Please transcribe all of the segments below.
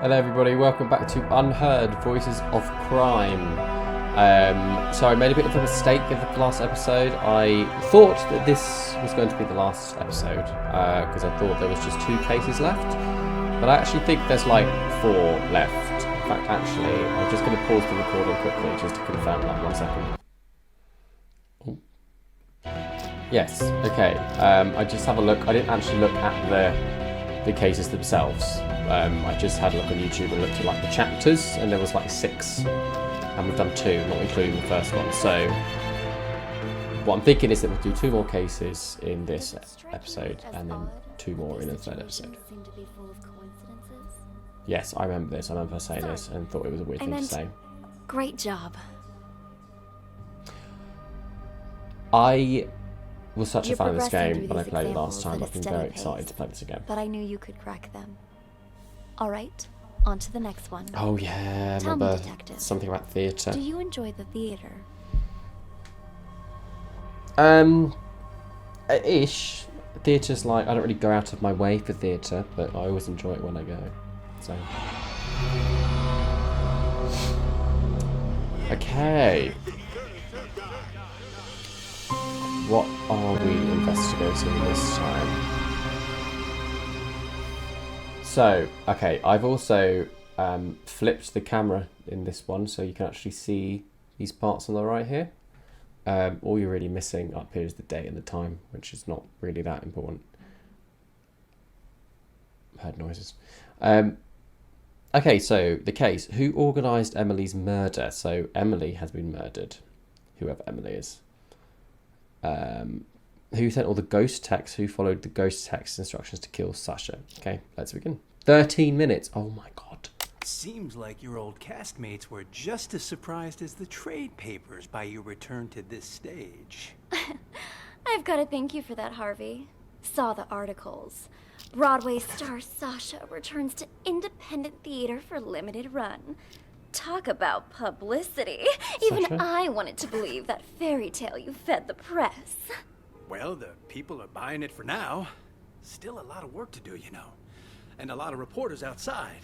Hello everybody, welcome back to Unheard, Voices of Crime. So I made a bit of a mistake in the last episode. I thought that this was going to be the last episode, because I thought there was just 2 cases left. But I actually think there's like 4 left. In fact, actually, I'm just going to pause the recording quickly just to confirm that. 1 second. Oh. Yes, okay. I just have a look. I didn't actually look at the cases themselves. I just had a look on YouTube and looked at like the chapters, and there was like 6, and we've done 2, not including the first one. So what I'm thinking is that we'll do 2 more cases in this episode, and then 2 more in the third episode. Yes, I remember this. I remember her saying this and thought it was a weird thing to say. Great job. I was such a fan of this game when I played it last time. I've been very excited to play this again. But I knew you could crack them. All right, on to the next one. Oh yeah, I remember something about theatre. Do you enjoy the theatre? Ish. Theatre's like, I don't really go out of my way for theatre, but I always enjoy it when I go. So. Okay. What are we investigating this time? So, okay, I've also flipped the camera in this one so you can actually see these parts on the right here. All you're really missing up here is the date and the time, which is not really that important. Heard noises. Okay, so the case. Who organised Emily's murder? So Emily has been murdered, whoever Emily is. Who sent all the ghost texts? Who followed the ghost text instructions to kill Sasha? Okay, let's begin. 13 minutes. Oh my god. Seems like your old castmates were just as surprised as the trade papers by your return to this stage. I've got to thank you for that, Harvey. Saw the articles. Broadway star Sasha returns to independent theater for limited run. Talk about publicity. Even I wanted to believe that fairy tale you fed the press. Well, the people are buying it for now. Still a lot of work to do, you know. And a lot of reporters outside.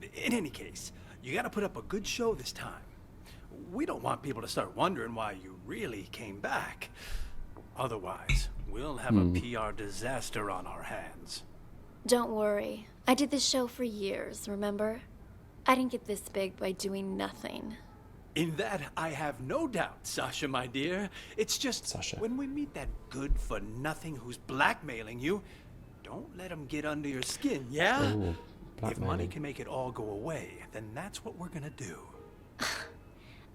In any case, you gotta put up a good show this time. We don't want people to start wondering why you really came back. Otherwise, we'll have a PR disaster on our hands. Don't worry. I did this show for years, remember? I didn't get this big by doing nothing. In that, I have no doubt, Sasha, my dear. It's just, when we meet that good-for-nothing who's blackmailing you, don't let him get under your skin, yeah? Ooh, if money can make it all go away, then that's what we're gonna do.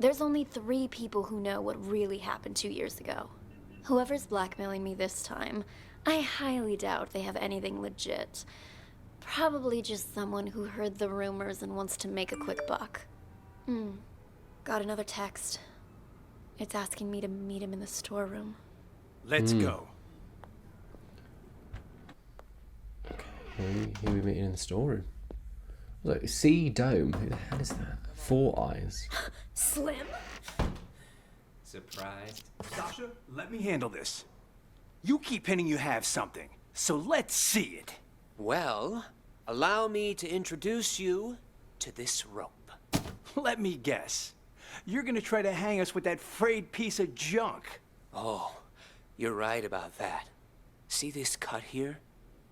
There's only 3 people who know what really happened 2 years ago. Whoever's blackmailing me this time, I highly doubt they have anything legit. Probably just someone who heard the rumors and wants to make a quick buck. Got another text. It's asking me to meet him in the storeroom. Let's go. Okay, who are we meeting in the storeroom? Look, C Dome. Who the hell is that? 4 eyes. Slim? Surprised? Sasha, let me handle this. You keep hinting you have something, so let's see it. Well, allow me to introduce you to this rope. Let me guess. You're gonna try to hang us with that frayed piece of junk. Oh, you're right about that. See this cut here?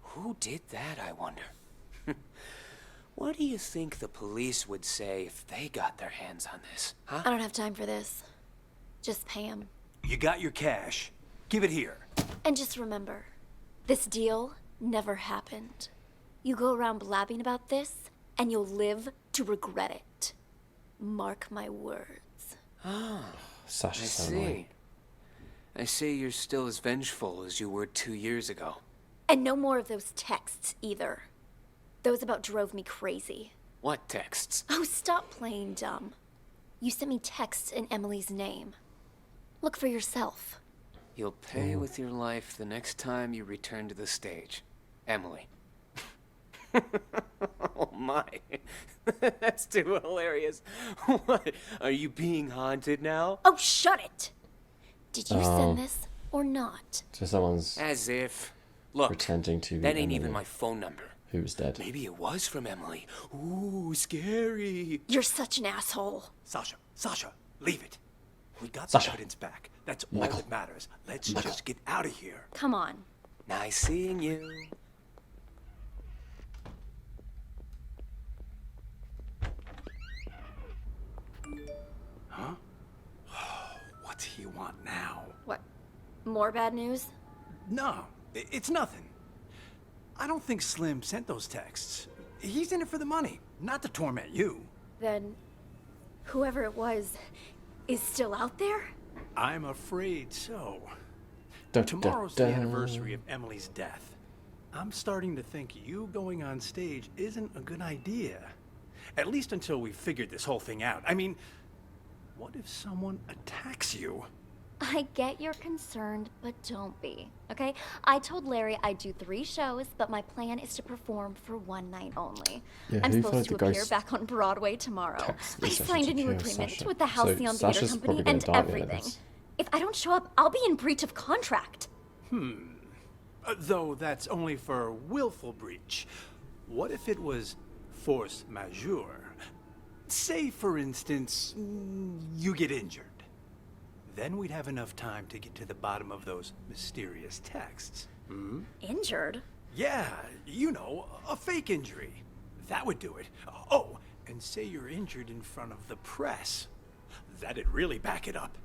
Who did that, I wonder? What do you think the police would say if they got their hands on this, huh? I don't have time for this. Just pay him. You got your cash. Give it here. And just remember, this deal never happened. You go around blabbing about this, and you'll live to regret it. Mark my words. Oh, Sasha's I so see. annoying. I see you're still as vengeful as you were 2 years ago. And no more of those texts, either. Those about drove me crazy. What texts? Oh, stop playing dumb. You sent me texts in Emily's name. Look for yourself. You'll pay with your life the next time you return to the stage. Emily. Oh my. That's too hilarious. What? Are you being haunted now? Oh, shut it! Did you send this or not? So someone's As if. Look, pretending to be that ain't Emily. even my phone number. Who was dead? Maybe it was from Emily. Ooh, scary. You're such an asshole. Sasha, leave it. We got Sasha. the evidence back. That's all Michael. that matters. Let's Michael. just get out of here. Come on. Nice seeing you. Huh? What's he want now? What? More bad news? No, it's nothing. I don't think Slim sent those texts. He's in it for the money, not to torment you. Then, whoever it was is still out there? I'm afraid so. Dun, Tomorrow's dun, the dun. anniversary of Emily's death. I'm starting to think you going on stage isn't a good idea. At least until we've figured this whole thing out. I mean, what if someone attacks you? I get you're concerned, but don't be, okay? I told Larry I'd do 3 shows, but my plan is to perform for 1 night only. Yeah, I'm who supposed to followed the appear ghost back on Broadway tomorrow. text I this session signed to a new kill agreement Sasha? with the So Halcyon Theater Sasha's Company probably gonna and die at the end of everything. this. If I don't show up, I'll be in breach of contract. Though that's only for willful breach. What if it was force majeure? Say, for instance, you get injured. Then we'd have enough time to get to the bottom of those mysterious texts. Injured? Yeah, you know, a fake injury. That would do it. Oh, and say you're injured in front of the press. That'd really back it up.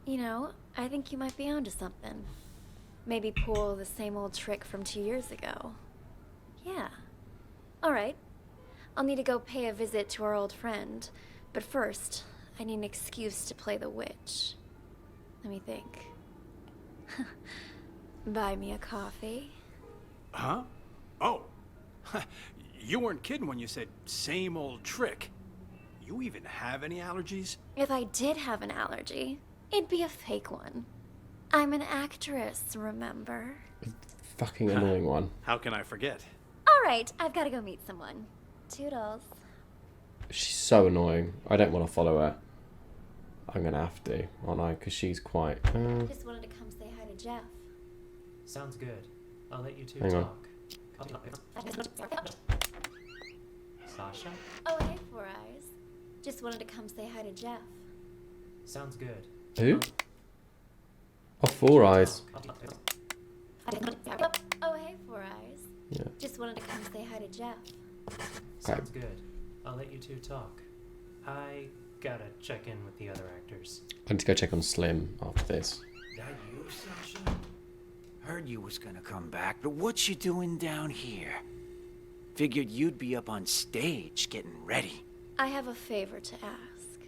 You know, I think you might be onto something. Maybe pull the same old trick from 2 years ago. Yeah. All right. I'll need to go pay a visit to our old friend. But first, I need an excuse to play the witch. Let me think. Buy me a coffee? Huh? Oh. You weren't kidding when you said same old trick. You even have any allergies? If I did have an allergy, it'd be a fake one. I'm an actress, remember? Fucking annoying one. How can I forget? All right, I've got to go meet someone. Toodles. She's so annoying. I don't want to follow her. I'm gonna have to, aren't I? Because she's quite. Just wanted to come say hi to Jeff. Sounds good. I'll let you two Hang on. talk. Sasha? Oh, hey, Four Eyes. Just wanted to come say hi to Jeff. Sounds good. Who? Oh, Four Eyes. Oh, hey, Four Eyes. Yeah. Just wanted to come say hi to Jeff. Sounds good. I'll let you two talk. I gotta check in with the other actors. I need to go check on Slim after this. That you, Sasha? Heard you was gonna come back, but what you doing down here? Figured you'd be up on stage getting ready. I have a favor to ask.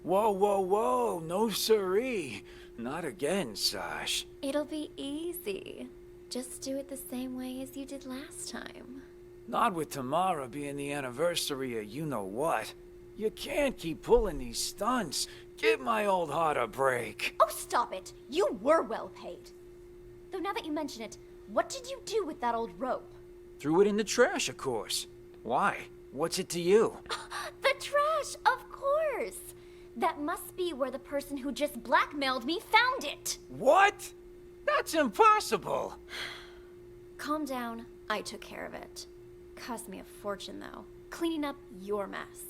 Whoa, whoa, whoa, no siree. Not again, Sash. It'll be easy. Just do it the same way as you did last time. Not with tomorrow being the anniversary of you-know-what. You can't keep pulling these stunts. Give my old heart a break. Oh, stop it! You were well paid. Though now that you mention it, what did you do with that old rope? Threw it in the trash, of course. Why? What's it to you? The trash, of course! That must be where the person who just blackmailed me found it! What? That's impossible. Calm down, I took care of it. Cost me a fortune, though. Cleaning up your mess.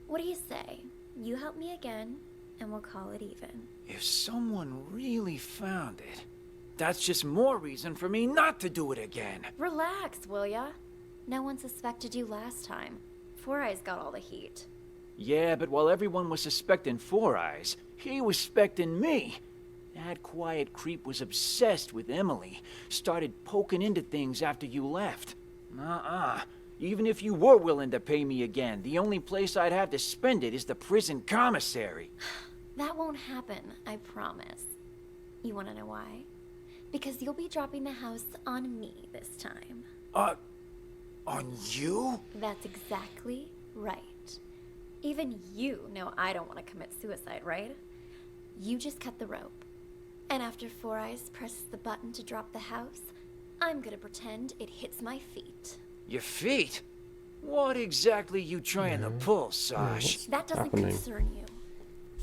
What do you say? You help me again, and we'll call it even. If someone really found it, that's just more reason for me not to do it again. Relax, will ya? No one suspected you last time. Four Eyes got all the heat. Yeah, but while everyone was suspecting Four Eyes, he was suspecting me. That quiet creep was obsessed with Emily. Started poking into things after you left. Even if you were willing to pay me again, the only place I'd have to spend it is the prison commissary. That won't happen, I promise. You wanna know why? Because you'll be dropping the house on me this time. On you? That's exactly right. Even you know I don't want to commit suicide, right? You just cut the rope. And after Four Eyes presses the button to drop the house, I'm gonna pretend it hits my feet. Your feet? What exactly you trying to pull, Sash? That doesn't happening? concern you.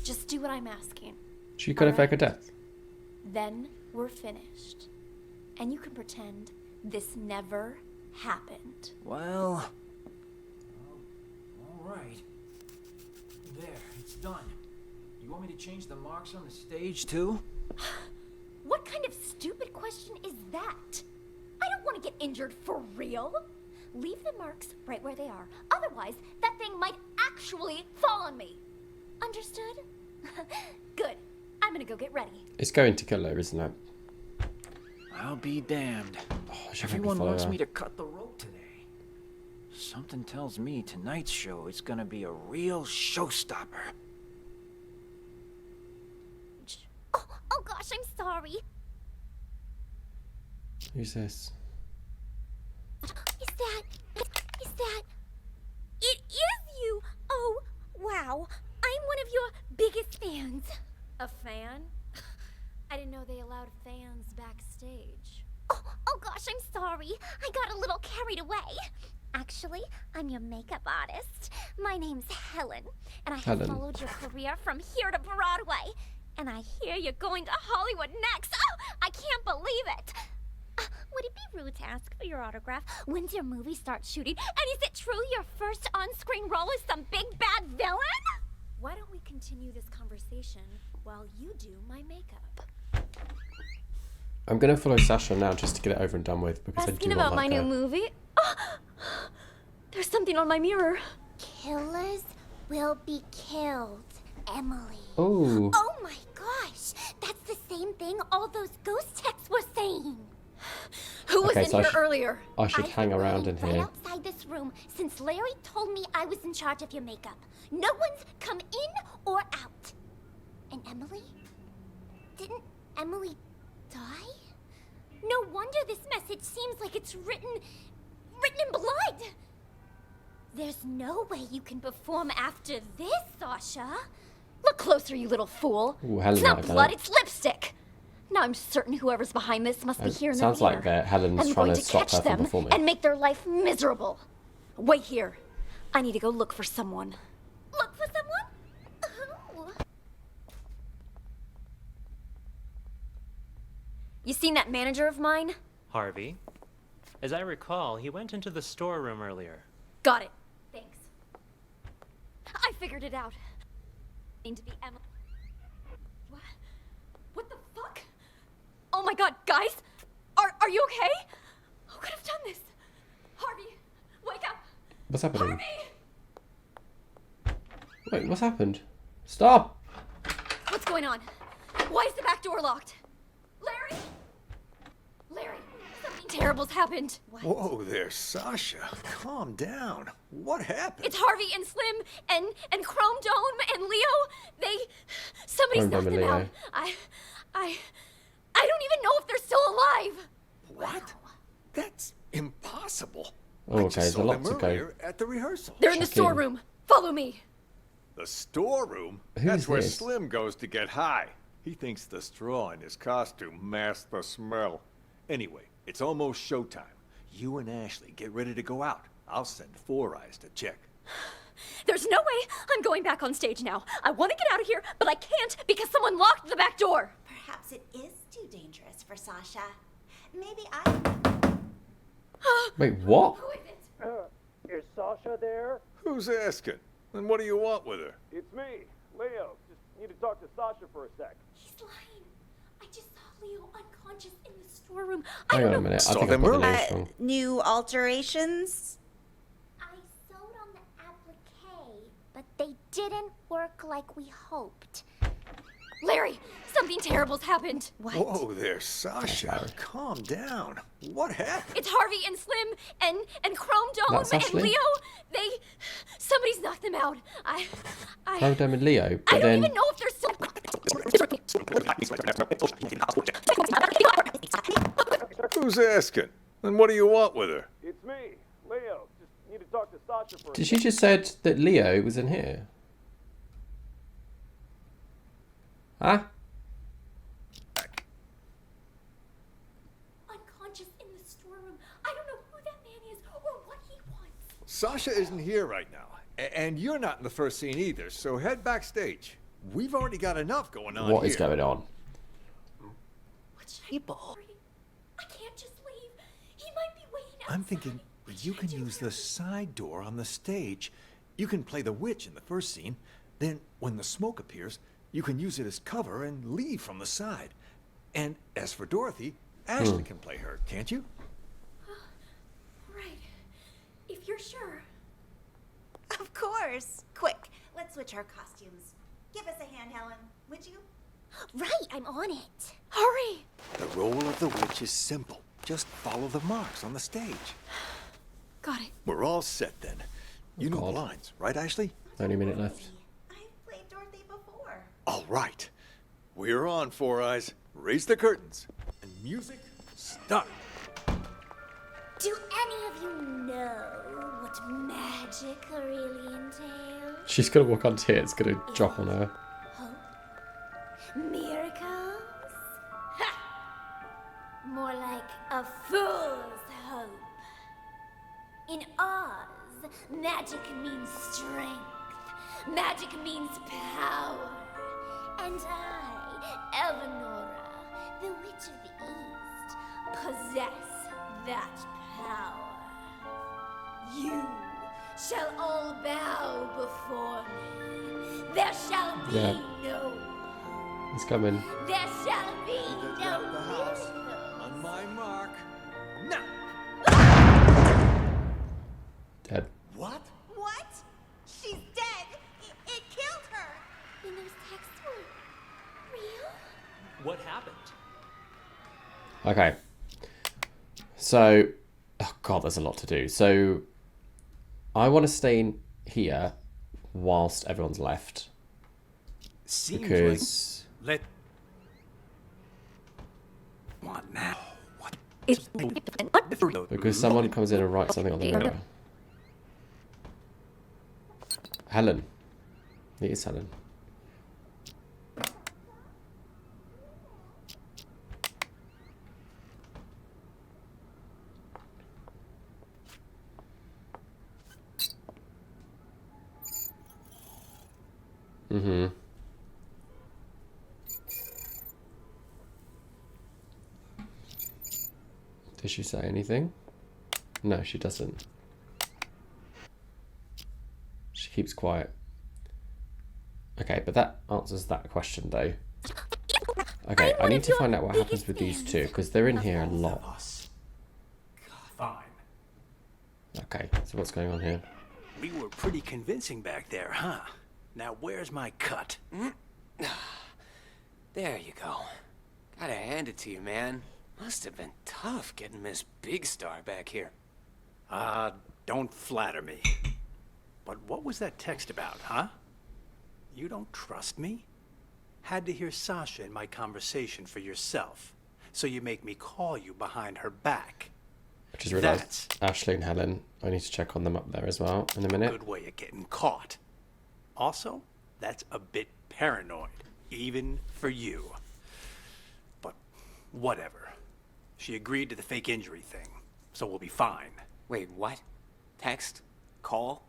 Just do what I'm asking. She could have fake her death. Then we're finished. And you can pretend This never happened. Well... Alright. There, it's done. You want me to change the marks on the stage, too? What kind of stupid question is that? I don't want to get injured for real. Leave the marks right where they are. Otherwise, that thing might actually fall on me. Understood? Good. I'm gonna go get ready. It's going to kill her, isn't it? I'll be damned. Oh, I should maybe Everyone follow wants her. me to cut the rope today. Something tells me tonight's show is gonna be a real showstopper. Oh gosh, I'm sorry. Who's this? Is that... It is you! Oh, wow. I'm one of your biggest fans. A fan? I didn't know they allowed fans backstage. Oh gosh, I'm sorry. I got a little carried away. Actually, I'm your makeup artist. My name's Helen, and I have Helen. followed your career from here to Broadway. And I hear you're going to Hollywood next. Oh, I can't believe it. Would it be rude to ask for your autograph? When's your movie start shooting? And is it true your first on-screen role is some big bad villain? Why don't we continue this conversation while you do my makeup? I'm going to follow Sasha now just to get it over and done with because I Asking do about want my like new movie? Oh, there's something on my mirror. Killers will be killed, Emily. Oh. Oh my gosh! That's the same thing all those ghost texts were saying. Who was Okay, in so here earlier? I should hang been around in waiting here. right outside this room since Larry told me I was in charge of your makeup. No one's come in or out. And Emily? Didn't Emily die? No wonder this message seems like it's written in blood. There's no way you can perform after this, Sasha. Look closer, you little fool. Ooh, Helen It's might not have done blood, it. it's lipstick. Now I'm certain whoever's behind this must be It here in sounds their like that Helen's I'm trying going to to stop catch her from them performing. and make their life miserable. Wait here. I need to go look for someone. Look for someone? Who? You seen that manager of mine? Harvey. As I recall, he went into the storeroom earlier. Got it. Thanks. I figured it out. Need to be Emily. What the fuck? Oh my god, guys! Are you okay? Who could have done this? Harvey, wake up! What's happening? Harvey! Wait, what's happened? Stop! What's going on? Why is the back door locked? Larry? Larry, something terrible's happened. Whoa there, Sasha. Calm down. What happened? It's Harvey and Slim and Chrome Dome and Leo. Somebody's Chrome Dome knocked and them Leo. out. I don't even know if they're still alive. What? That's impossible. Oh, I okay, just there's a saw lot them to go. earlier at the rehearsal. They're in the Check in. storeroom. Follow me. The storeroom? Who's That's where this? Slim goes to get high. He thinks the straw in his costume masks the smell. Anyway, it's almost showtime. You and Ashley get ready to go out. I'll send Four Eyes to check. There's no way I'm going back on stage now. I want to get out of here, but I can't because someone locked the back door. Perhaps it is too dangerous for Sasha. Maybe I... Wait, what? Who is it? Is Sasha there? Who's asking? And what do you want with her? It's me, Leo. Just need to talk to Sasha for a sec. He's lying. I just saw Leo unconscious in the storeroom. Hang I on don't a know. minute. I Saw think I them got the earlier. names wrong. New alterations? I sewed on the applique, but they didn't work like we hoped. Larry, something terrible's happened. What? Whoa there, Sasha. Calm down. What happened? It's Harvey and Slim and Chrome Dome That's and Ashley? Leo. Somebody's knocked them out. Chrome Dome and Leo, I but don't then even know if they're still. Who's asking? And what do you want with her? It's me, Leo. Just need to talk to Sasha for a did sec. she just said that Leo was in here? Huh? Unconscious in the storeroom. I don't know who that man is or what he wants. Sasha isn't here right now. And you're not in the first scene either, so head backstage. We've already got enough going on What here. is going on? What should People. I can't just leave. He might I'm thinking you can use the side door on the stage. You can play the witch in the first scene. Then, when the smoke appears, you can use it as cover and leave from the side. And as for Dorothy, Ashley can play her, can't you? Right. If you're sure. Of course. Quick, let's switch our costumes. Give us a hand, Helen, would you? Right, I'm on it. Hurry! The role of the witch is simple. Just follow the marks on the stage. Got it. We're all set then. You know the God. lines, right, Ashley? Only a minute left. I've played Dorothy before. All right. We're on, Four Eyes. Raise the curtains. And music, start. Do any of you know what magic really entails? She's gonna walk onto here. It's gonna drop on her. Miracles? Ha! More like a fool's hope. In Oz, magic means strength. Magic means power. And I, Elvanora, the Witch of the East, possess that power. You shall all bow before me. There shall be Yeah. no. It's coming. There shall be no the house. miracles. On my mark. Now. Dead. What? What? She's dead. It killed her. Then those texts were real? What happened? Okay. So, oh god, there's a lot to do. So, I want to stay in here whilst everyone's left Seems because like... What now? What? because someone comes in and writes something on the mirror. Helen. It is Helen. Mm-hmm. Does she say anything? No, she doesn't. She keeps quiet. Okay, but that answers that question though. Okay, I need to find out what happens with these two, because they're in here a lot. Us. Fine. Okay, so what's going on here? We were pretty convincing back there, huh? Now where's my cut? There you go. Gotta hand it to you, man. Must have been tough getting Miss Big Star back here. Don't flatter me. But what was that text about, huh? You don't trust me? Had to hear Sasha in my conversation for yourself. So you make me call you behind her back. I just realised Ashley and Helen, I need to check on them up there as well in a minute. Good way of getting caught. Also, that's a bit paranoid, even for you. But whatever. She agreed to the fake injury thing, so we'll be fine. Wait, what? Text? Call?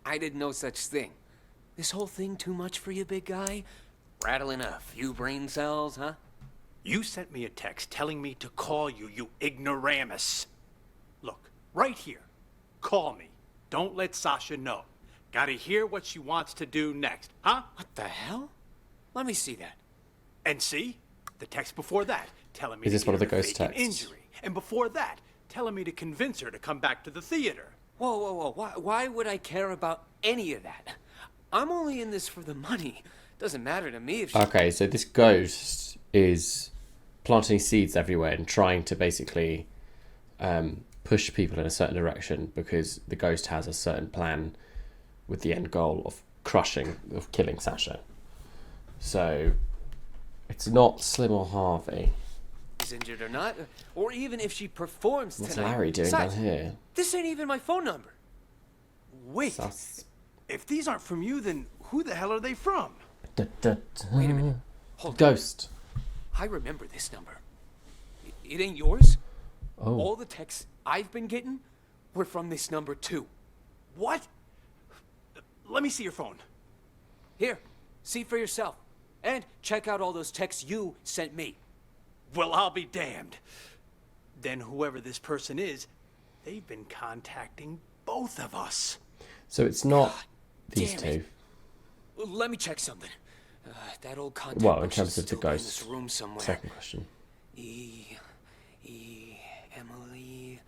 I did no such thing. This whole thing too much for you, big guy? Rattling a few brain cells, huh? You sent me a text telling me to call you, you ignoramus. Look, right here. Call me. Don't let Sasha know. Gotta hear what she wants to do next, huh? What the hell? Let me see that. And see? The text before that, telling me Is this to one of give the her ghost fake an texts? injury. And before that, telling me to convince her to come back to the theater. Whoa, whoa, whoa. Why would I care about any of that? I'm only in this for the money. Doesn't matter to me if she... Okay, so this ghost is planting seeds everywhere and trying to basically push people in a certain direction because the ghost has a certain plan with the end goal of killing Sasha. So it's not Slim or Harvey. She's injured or not, or even if she performs What's tonight. Larry doing down Besides, here? this ain't even my phone number. Wait, Sus. if these aren't from you, then who the hell are they from? Wait a minute. Hold on. Ghost. I remember this number. It ain't yours? Oh. All the texts I've been getting were from this number too. What? Let me see your phone. Here, see for yourself. And check out all those texts you sent me. Well, I'll be damned. Then whoever this person is, They've been contacting both of us. So it's not God these damn two. it. Let me check something. That old contact Well, in book terms should of the still be in this ghost. room somewhere. Second question. Emily.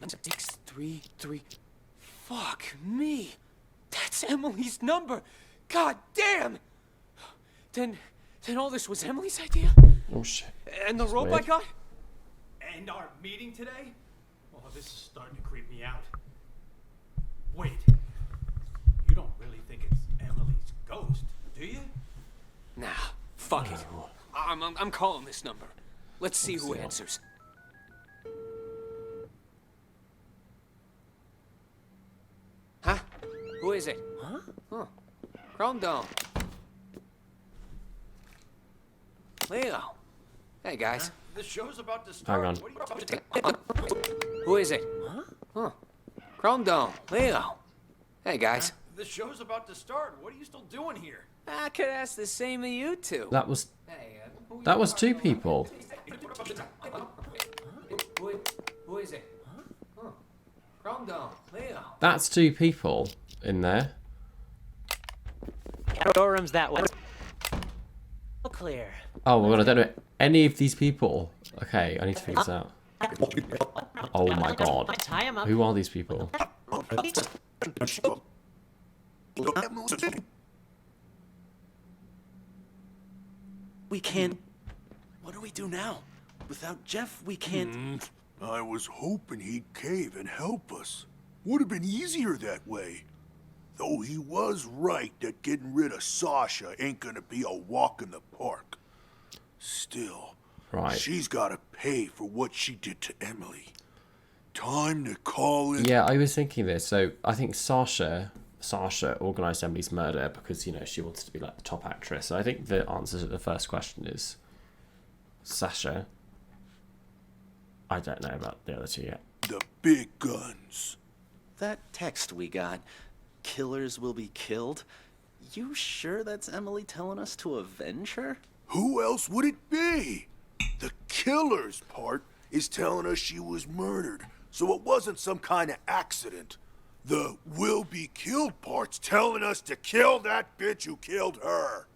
633. Fuck me. That's Emily's number. God damn. Then all this was Emily's idea? Oh shit. And the rope I weird. got? And our meeting today? Oh, this is starting to creep me out. Wait. You don't really think it's Emily's ghost, do you? Nah, fuck it. I'm calling this number. Let's see who see. answers. Huh? Who is it? Huh? Chrome Dome. Leo. Hey, guys. The show's about to start. Hang on. What are you talking Who is it? Huh? Chrome Dome. Leo. Hey, guys. The show's about to start. What are you still doing here? I could ask the same of you two. That was Hey, two people. Who is it? Huh? Chrome Dome. Leo. That's two people in there. Storeroom's that way. Clear. Oh my god, I don't know any of these people. Okay, I need to figure this out. Oh my god. Tie him up. Who are these people? We can't. What do we do now? Without Jeff, we can't. I was hoping he'd cave and help us. Would have been easier that way. Though he was right that getting rid of Sasha ain't gonna be a walk in the park. Still, Right. she's gotta pay for what she did to Emily. Time to call in. Yeah, I was thinking this. So I think Sasha organised Emily's murder because, you know, she wanted to be like the top actress. So I think the answer to the first question is Sasha. I don't know about the other two yet. The big guns. That text we got, killers will be killed. You sure that's Emily telling us to avenge her? Who else would it be? The killer's part is telling us she was murdered, so it wasn't some kind of accident. The will be killed part's telling us to kill that bitch who killed her.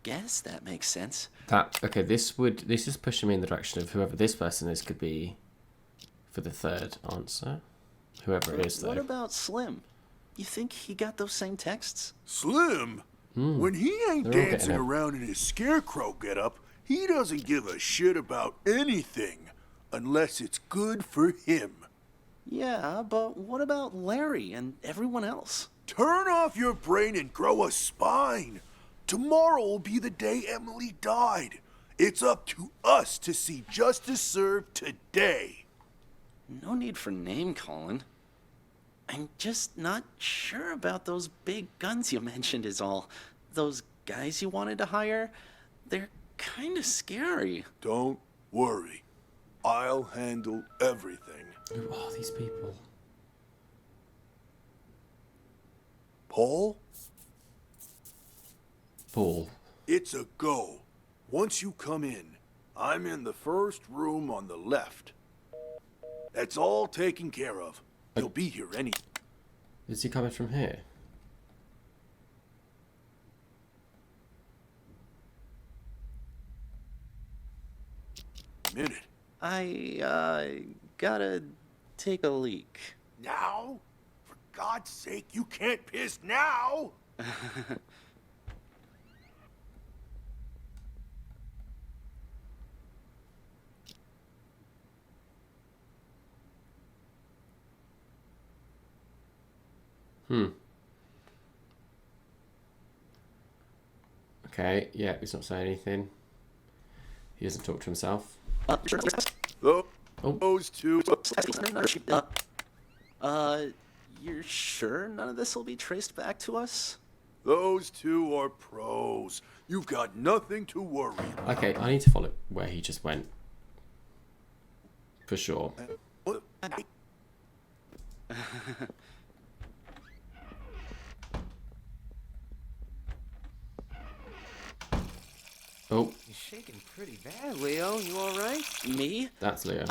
Guess that makes sense. This is pushing me in the direction of whoever this person is could be for the third answer. Whoever it is, though. What about Slim? You think he got those same texts? Slim? When he ain't They're all getting dancing it. around in his scarecrow getup, he doesn't give a shit about anything unless it's good for him. Yeah, but what about Larry and everyone else? Turn off your brain and grow a spine. Tomorrow will be the day Emily died. It's up to us to see justice served today. No need for name calling. I'm just not sure about those big guns you mentioned is all. Those guys you wanted to hire, they're kind of scary. Don't worry. I'll handle everything. Who are these people? Paul? Paul. It's a go. Once you come in, I'm in the first room on the left. That's all taken care of. He'll be here any Is he coming from here? minute. I gotta take a leak. Now? For God's sake, you can't piss now! Okay, yeah, he's not saying anything. He doesn't talk to himself. Those two. You're sure none of this will be traced back to us? Those two are pros. You've got nothing to worry about. Okay, I need to follow where he just went. For sure. Oh, You're shaking pretty bad, Leo. You all right? Me? that's Leo.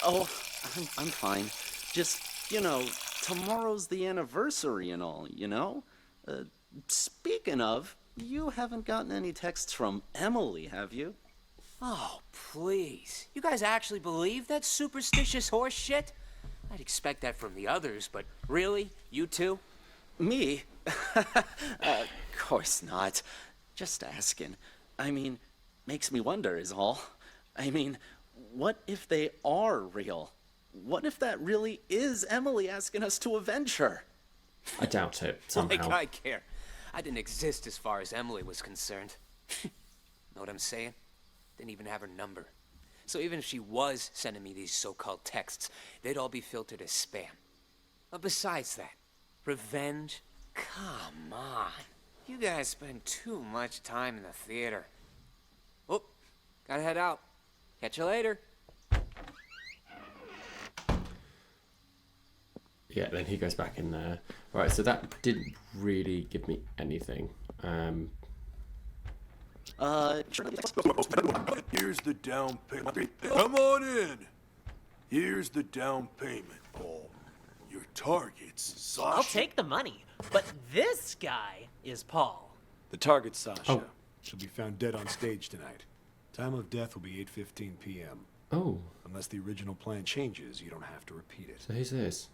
Oh, I'm fine. Just, tomorrow's the anniversary and all, you know? Speaking of, you haven't gotten any texts from Emily, have you? Oh, please. You guys actually believe that superstitious horse shit? I'd expect that from the others, but really? You two? Me? Course not. Just asking. I mean, makes me wonder is all. I mean, what if they are real? What if that really is Emily asking us to avenge her? I doubt it, somehow. Like I care. I didn't exist as far as Emily was concerned. Know what I'm saying? Didn't even have her number. So even if she was sending me these so-called texts, they'd all be filtered as spam. But besides that, revenge? Come on. You guys spend too much time in the theater. Oh, gotta head out. Catch you later. Yeah, then he goes back in there. Right, so that didn't really give me anything. Here's the down payment. Come on in. Here's the down payment, Paul. Your target's Sasha. I'll take the money, but this guy is Paul. The target's Sasha. Oh. She'll be found dead on stage tonight. Time of death will be 8:15 p.m. Oh, Unless the original plan changes, you don't have to repeat it. so who's this?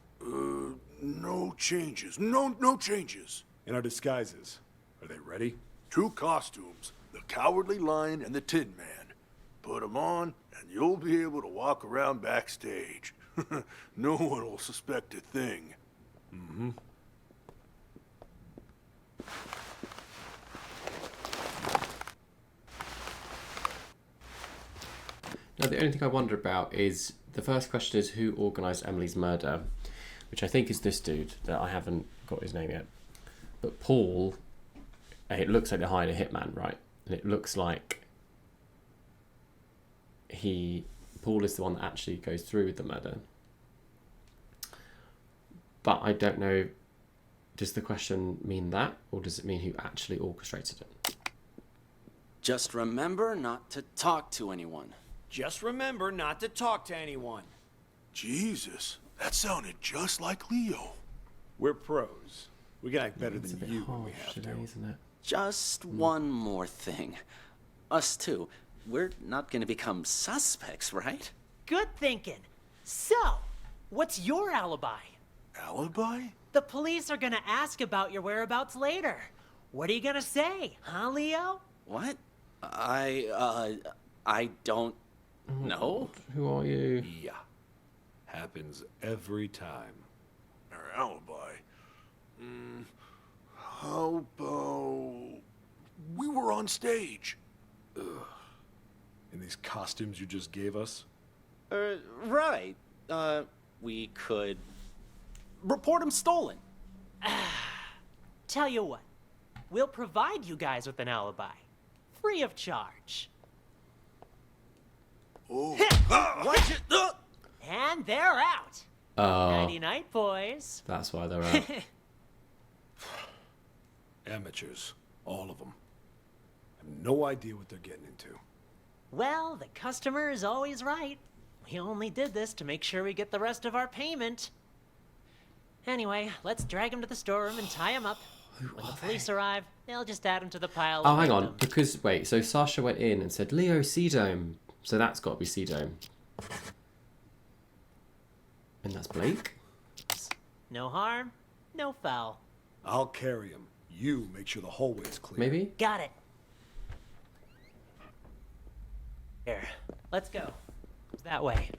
No changes. No changes. In our disguises, are they ready? 2 costumes, the Cowardly Lion and the Tin Man. Put 'em on, and you'll be able to walk around backstage. No one will suspect a thing. Mm-hmm. Now, the only thing I wonder about is, the first question is who organised Emily's murder, which I think is this dude that I haven't got his name yet. But Paul, it looks like they're hiring a hitman, right? And it looks like Paul is the one that actually goes through with the murder. But I don't know, does the question mean that, or does it mean who actually orchestrated it? Just remember not to talk to anyone. Just remember not to talk to anyone. Jesus, that sounded just like Leo. We're pros. We can act better It's a than bit you when we harsh have today, to. isn't it? Just one more thing. Us too. We're not gonna become suspects, right? Good thinking. So, what's your alibi? Alibi? The police are gonna ask about your whereabouts later. What are you gonna say, huh, Leo? What? I don't know. Who are you? Yeah. Happens every time. Our alibi? How about... We were on stage. In these costumes you just gave us? Right. We could report him stolen. Tell you what, we'll provide you guys with an alibi. Free of charge. Oh. Watch it! And they're out. Oh, Nighty-night, boys. that's why they're out. Amateurs. All of them. Have no idea what they're getting into. Well, the customer is always right. We only did this to make sure we get the rest of our payment. Anyway, let's drag him to the storeroom and tie him up. When the police arrive, they'll just add him to the pile of Oh, hang on, victims. because, wait, so Sasha went in and said, Leo, Sea-Dome. So that's got to be Sea-Dome. And that's Blake? No harm, no foul. I'll carry him. You make sure the hallway's clear. Maybe? Got it. Here, let's go. That way.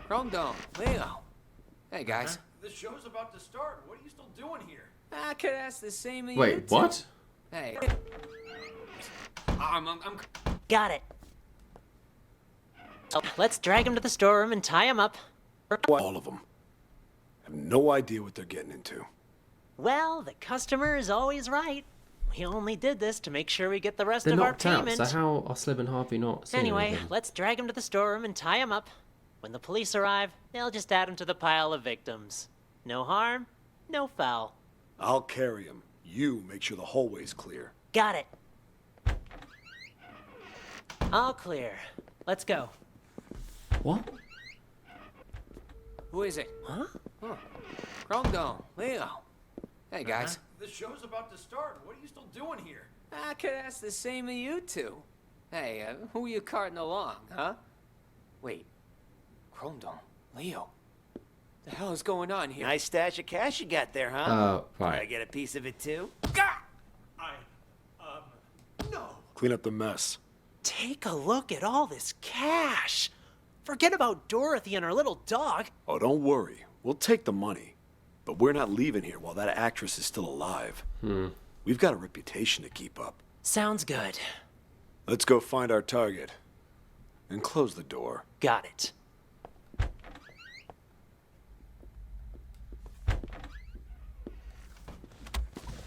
Chrome Dome, Leo. Hey, guys. The show's about to start. What are you still doing here? I could ask the same of you, Wait, too. what? Hey. I'm Got it. Let's drag him to the storeroom and tie him up. All of them. Have no idea what they're getting into. Well, the customer is always right. We only did this to make sure we get the rest They're of our knocked out, payment. so how are Slib and Harvey not seeing Anyway, anything? let's drag him to the storeroom and tie him up. When the police arrive, they'll just add him to the pile of victims. No harm, no foul. I'll carry him. You make sure the hallway's clear. Got it. All clear. Let's go. What? Who is it? Huh? Oh. Cromdome, Leo. Hey, guys. The show's about to start. What are you still doing here? I could ask the same of you two. Hey, who are you carting along, huh? Wait. Cromdome, Leo. The hell is going on here? Nice stash of cash you got there, huh? Oh, Can I right. get a piece of it too? No. Clean up the mess. Take a look at all this cash. Forget about Dorothy and her little dog. Oh, don't worry. We'll take the money. But we're not leaving here while that actress is still alive. We've got a reputation to keep up. Sounds good. Let's go find our target. And close the door. Got it.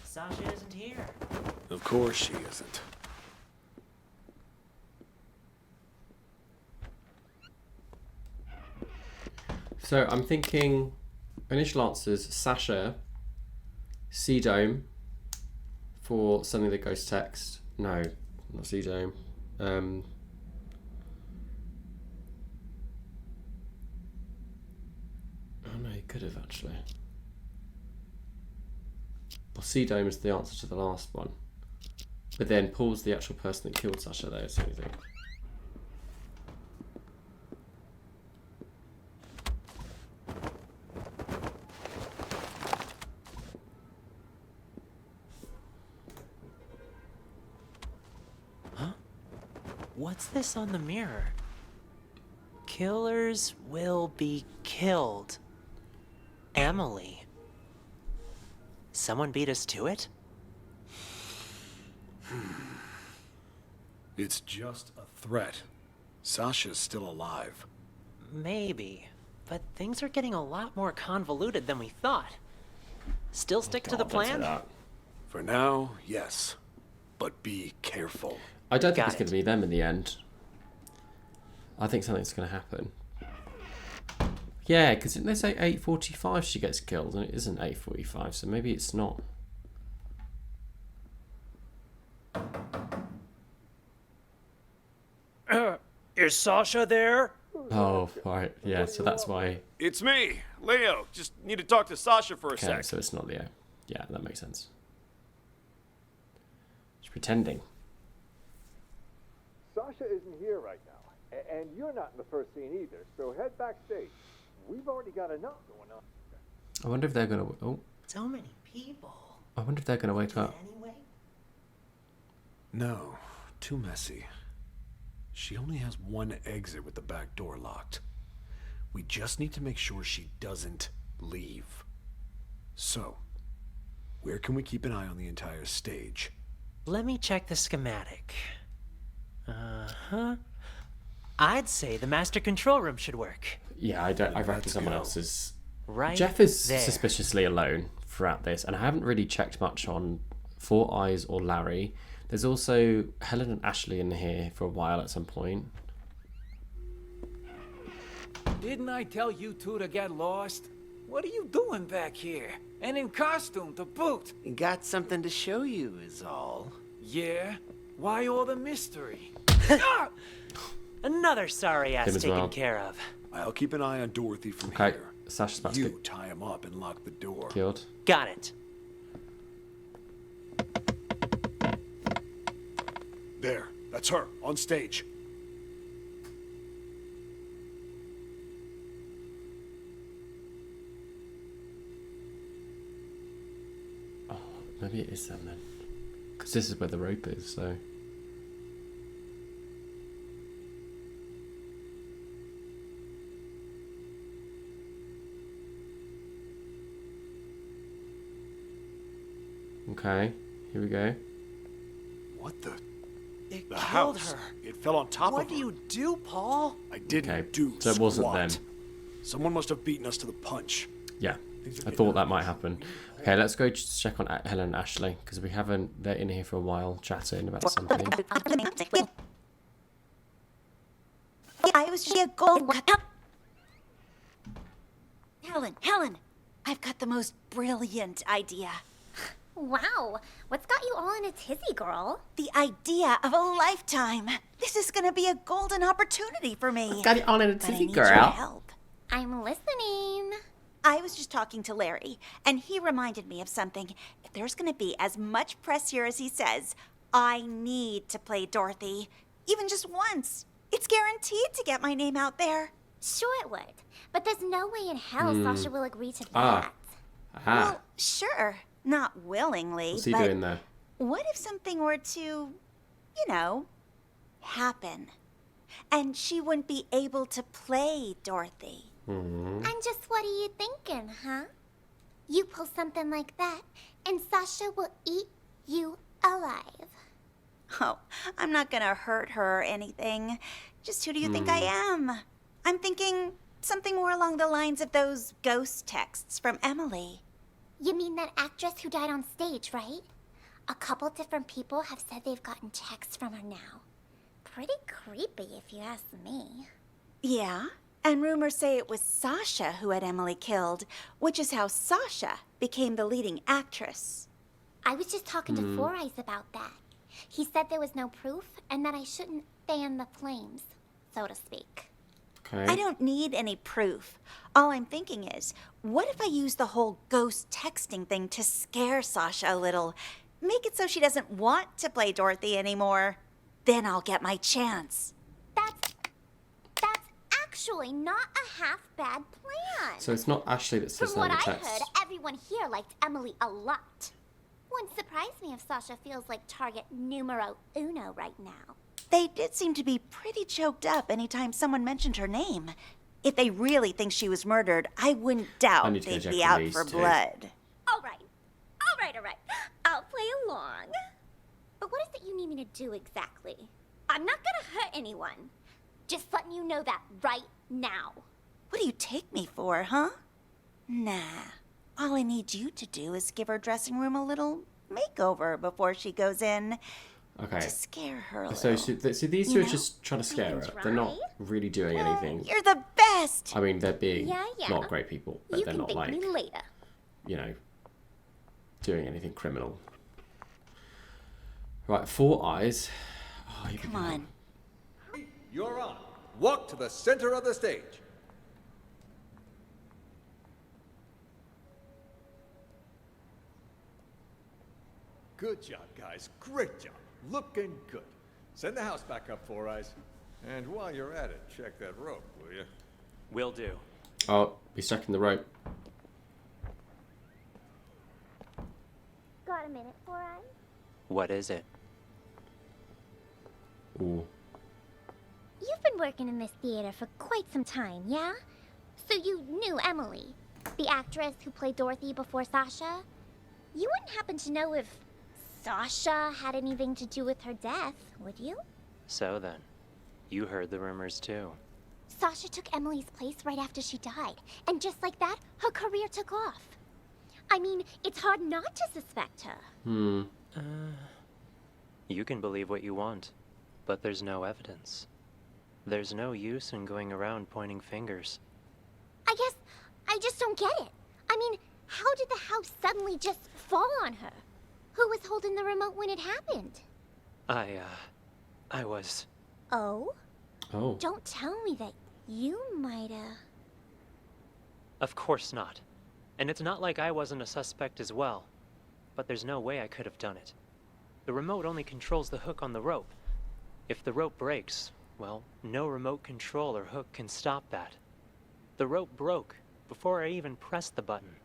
Sasha isn't here. Of course she isn't. So I'm thinking initial answers: Sasha, C-Dome for something that goes text. No, not C-Dome. Oh no, he could have actually. Well, C-Dome is the answer to the last one. But then Paul's the actual person that killed Sasha, though, so anything. What's this on the mirror? Killers will be killed. Emily. Someone beat us to it? It's just a threat. Sasha's still alive. Maybe. But things are getting a lot more convoluted than we thought. Still stick to the plan? For now, yes. But be careful. I don't think Got it's going to be them in the end. I think something's going to happen. Yeah, because didn't they say 8:45 she gets killed, and it isn't 8:45, so maybe it's not. Is Sasha there? Oh, right. Yeah, so that's why. It's me, Leo. Just need to talk to Sasha for a Okay, sec. so it's not Leo. Yeah, that makes sense. She's pretending. Sasha isn't here right now, and you're not in the first scene either, so head backstage. We've already got enough going on. I wonder if they're going to. Oh, So many people. I wonder if they're going to wake up. Anyway? No, too messy. She only has one exit with the back door locked. We just need to make sure she doesn't leave. So, where can we keep an eye on the entire stage? Let me check the schematic. Uh-huh. I'd say the master control room should work. Yeah, I reckon Let's someone go. else is. Right Jeff is there. suspiciously alone throughout this, and I haven't really checked much on Four Eyes or Larry. There's also Helen and Ashley in here for a while at some point. Didn't I tell you two to get lost? What are you doing back here? And in costume to boot? Got something to show you is all. Yeah? Why all the mystery? Another sorry ass Him as taken well. care of. I'll keep an eye on Dorothy from Okay, here. Sasha's about to You get tie him up and lock the door. killed. Got it. There, that's her, on stage. Oh, maybe it is them then. Because this is where the rope is, so. Okay, here we go. What the? It The killed house. her. It fell on top What of do her. you do, Paul? I didn't Okay, do so it wasn't squat. them. Someone must have beaten us to the punch. Yeah, I thought that might happen. Okay, let's go just check on Helen and Ashley, because we haven't. They're in here for a while chatting about something. I was just a gold. Helen, I've got the most brilliant idea. Wow, what's got you all in a tizzy, girl? The idea of a lifetime. This is gonna be a golden opportunity for me. What's got you all in a But I tizzy, need girl? your help. I'm listening. I was just talking to Larry, and he reminded me of something. If there's gonna be as much press here as he says, I need to play Dorothy. Even just once. It's guaranteed to get my name out there. Sure it would, but there's no way in hell Sasha will agree to that. Ah. Aha. Well, sure. Not willingly, What's he but doing there? what if something were to, you know, happen? And she wouldn't be able to play Dorothy. Mm-hmm. And just what are you thinking, huh? You pull something like that, and Sasha will eat you alive. Oh, I'm not gonna hurt her or anything. Just who do you think I am? I'm thinking something more along the lines of those ghost texts from Emily. You mean that actress who died on stage, right? A couple different people have said they've gotten texts from her now. Pretty creepy, if you ask me. Yeah, and rumors say it was Sasha who had Emily killed, which is how Sasha became the leading actress. I was just talking to Four Eyes about that. He said there was no proof and that I shouldn't fan the flames, so to speak. Okay. I don't need any proof. All I'm thinking is, what if I use the whole ghost texting thing to scare Sasha a little? Make it so she doesn't want to play Dorothy anymore. Then I'll get my chance. That's actually not a half-bad plan. So it's not Ashley that says From that what in the I text. heard, everyone here liked Emily a lot. Wouldn't surprise me if Sasha feels like target numero uno right now. They did seem to be pretty choked up anytime someone mentioned her name. If they really think she was murdered, I wouldn't I doubt need to go they'd check be the out lease for too. blood. All right. I'll play along. But what is it you need me to do exactly? I'm not gonna hurt anyone. Just letting you know that right now. What do you take me for, huh? Nah. All I need you to do is give her dressing room a little makeover before she goes in. Okay. To scare her a So, little. so these two are just trying to scare her. They're not really doing anything. You're the best! I mean, they're being Yeah. not great people, but You they're can not thank like, me later. you know, doing anything criminal. Right, Four Eyes. Oh, here we Come go. on. You're on. Walk to the center of the stage. Good job, guys. Great job. Looking good. Send the house back up, Four Eyes. And while you're at it, check that rope, will you? Will do. Oh, he's stuck in the rope. Got a minute, Four Eyes? What is it? Ooh. You've been working in this theater for quite some time, yeah? So you knew Emily, the actress who played Dorothy before Sasha? You wouldn't happen to know if Sasha had anything to do with her death, would you? So then, you heard the rumors too. Sasha took Emily's place right after she died, and just like that, her career took off. I mean, it's hard not to suspect her. You can believe what you want, but there's no evidence. There's no use in going around pointing fingers. I guess I just don't get it. I mean, how did the house suddenly just fall on her? Who was holding the remote when it happened? I was... Oh? Oh. Don't tell me that you might've... Of course not. And it's not like I wasn't a suspect as well. But there's no way I could have done it. The remote only controls the hook on the rope. If the rope breaks, well, no remote control or hook can stop that. The rope broke before I even pressed the button.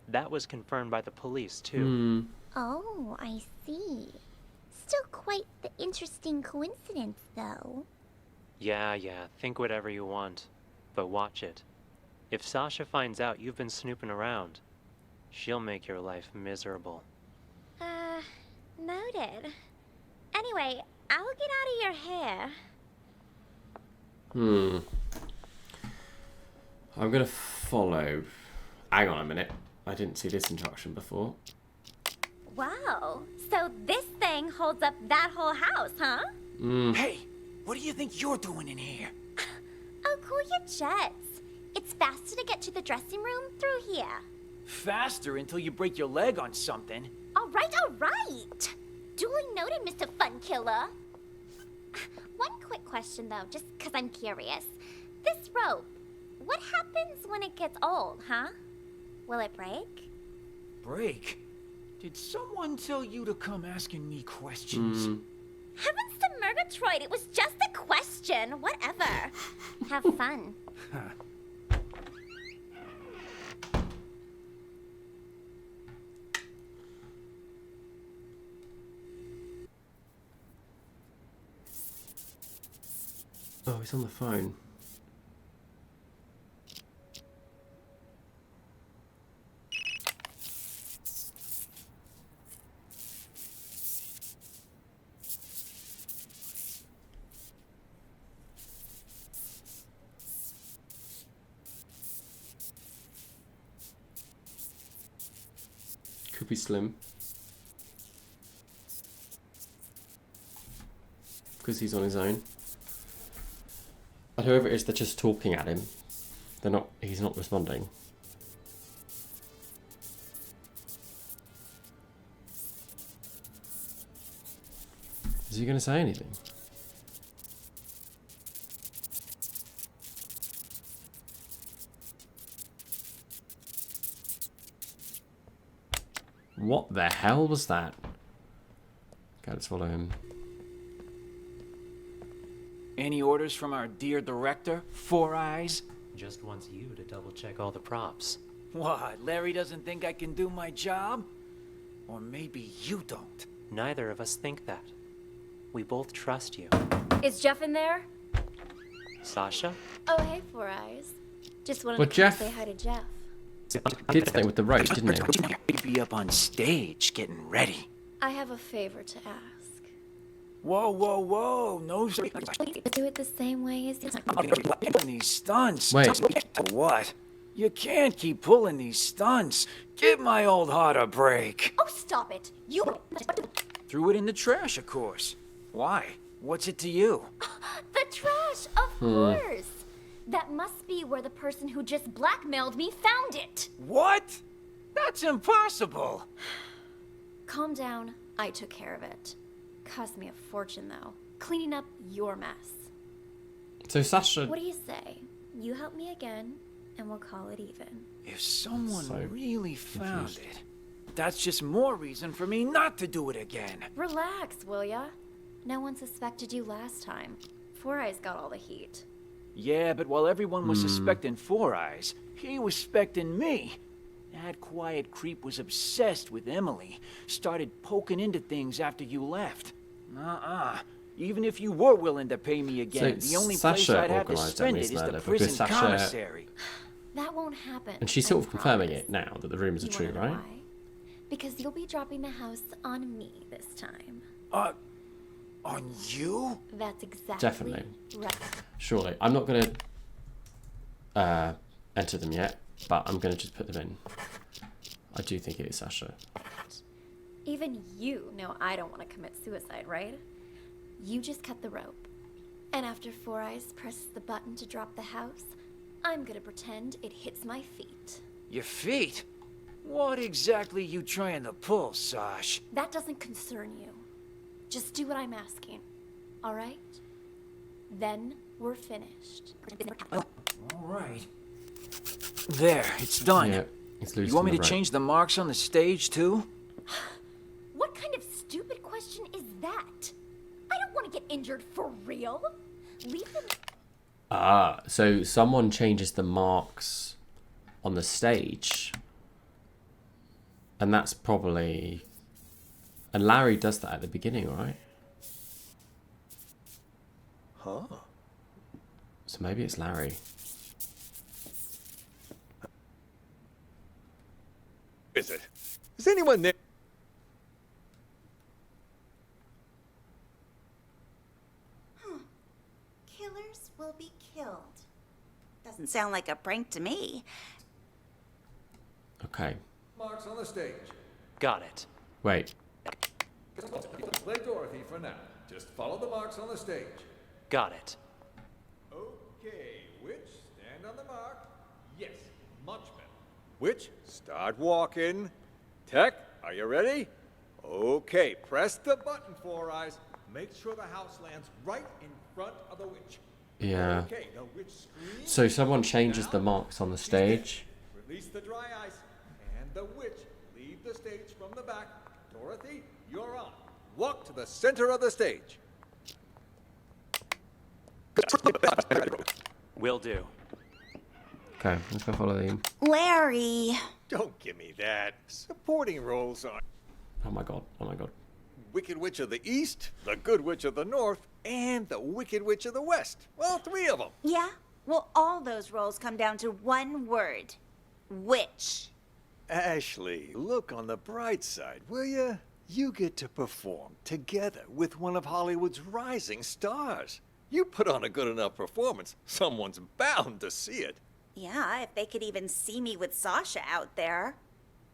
That was confirmed by the police, too. Oh, I see. Still quite the interesting coincidence, though. Yeah, think whatever you want. But watch it. If Sasha finds out you've been snooping around, she'll make your life miserable. Noted. Anyway, I'll get out of your hair. I'm gonna follow. Hang on a minute. I didn't see this instruction before. Wow, so this thing holds up that whole house, huh? Hey, what do you think you're doing in here? Oh, cool your jets. It's faster to get to the dressing room through here. Faster until you break your leg on something. All right. Duly noted, Mr. Fun Killer. One quick question, though, just because I'm curious. This rope, what happens when it gets old, huh? Will it break? Break? Did someone tell you to come asking me questions? Heavens to Murgatroyd, it was just a question. Whatever. Have fun. Oh, he's on the phone. Could be Slim. Because he's on his own. But whoever it is, they're just talking at him. He's not responding. Is he going to say anything? What the hell was that? Okay, let's follow him. Any orders from our dear director, Four Eyes? Just wants you to double check all the props. What, Larry doesn't think I can do my job? Or maybe you don't. Neither of us think that. We both trust you. Is Jeff in there? Sasha? Oh, hey, Four Eyes. Just wanted Well, to Jeff- say hi to Jeff. Did thing with the rope, didn't he? He'd be up on stage getting ready. I have a favor to ask. Whoa, no sir. Do it the same way as These stunts. Wait. What? You can't keep pulling these stunts. Give my old heart a break. Oh, stop it! You. Threw it in the trash, of course. Why? What's it to you? The trash, of course. That must be where the person who just blackmailed me found it. What? That's impossible. Calm down. I took care of it. Cost me a fortune, though. Cleaning up your mess. So Sasha... What do you say? You help me again, and we'll call it even. If someone So really found confused. it, that's just more reason for me not to do it again. Relax, will ya? No one suspected you last time. Four Eyes got all the heat. Yeah, but while everyone was suspecting Four Eyes, he was suspecting me. That quiet creep was obsessed with Emily. Started poking into things after you left. Even if you were willing to pay me again, So the only Sasha place I'd have to organised spend Emily's it is the murder prison because Sasha- commissary. That won't happen. And she's I sort of confirming promise. it now that the rumours are You true, wanna know right? why? Because you'll be dropping the house on me this time. On you? That's exactly Definitely. right. Surely. I'm not going to enter them yet, but I'm going to just put them in. I do think it is Sasha. Even you know I don't want to commit suicide, right? You just cut the rope. And after Four Eyes presses the button to drop the house, I'm gonna pretend it hits my feet. Your feet? What exactly you trying to pull, Sash? That doesn't concern you. Just do what I'm asking, all right? Then we're finished. All right. There, it's done. Yeah, it's loose You want me from to the rope. change the marks on the stage, too? What kind of stupid question is that? I don't want to get injured for real. Leave them. So someone changes the marks on the stage. And that's probably... And Larry does that at the beginning, right? Huh? So maybe it's Larry. Is it? Is anyone there? Killers will be killed. Doesn't sound like a prank to me. Okay. Marks on the stage. Got it. Wait. Play Dorothy for now. Just follow the marks on the stage. Got it. Okay, Witch, stand on the mark. Yes, much better. Witch, start walking. Tech, are you ready? Okay, press the button, Four Eyes. Make sure the house lands right in front of the witch. Yeah. Okay, the witch screams. So someone changes the marks on the stage. Release the dry ice, and the witch leave the stage from the back. Dorothy, you're on. Walk to the center of the stage. Will do. Okay, let's go follow him. Larry. Don't give me that. Supporting roles are Oh my god, oh my god. Wicked Witch of the East, the Good Witch of the North, and the Wicked Witch of the West. Well, 3 of them. Yeah? Well, all those roles come down to one word. Witch. Ashley, look on the bright side, will you? You get to perform together with one of Hollywood's rising stars. You put on a good enough performance, someone's bound to see it. Yeah, if they could even see me with Sasha out there.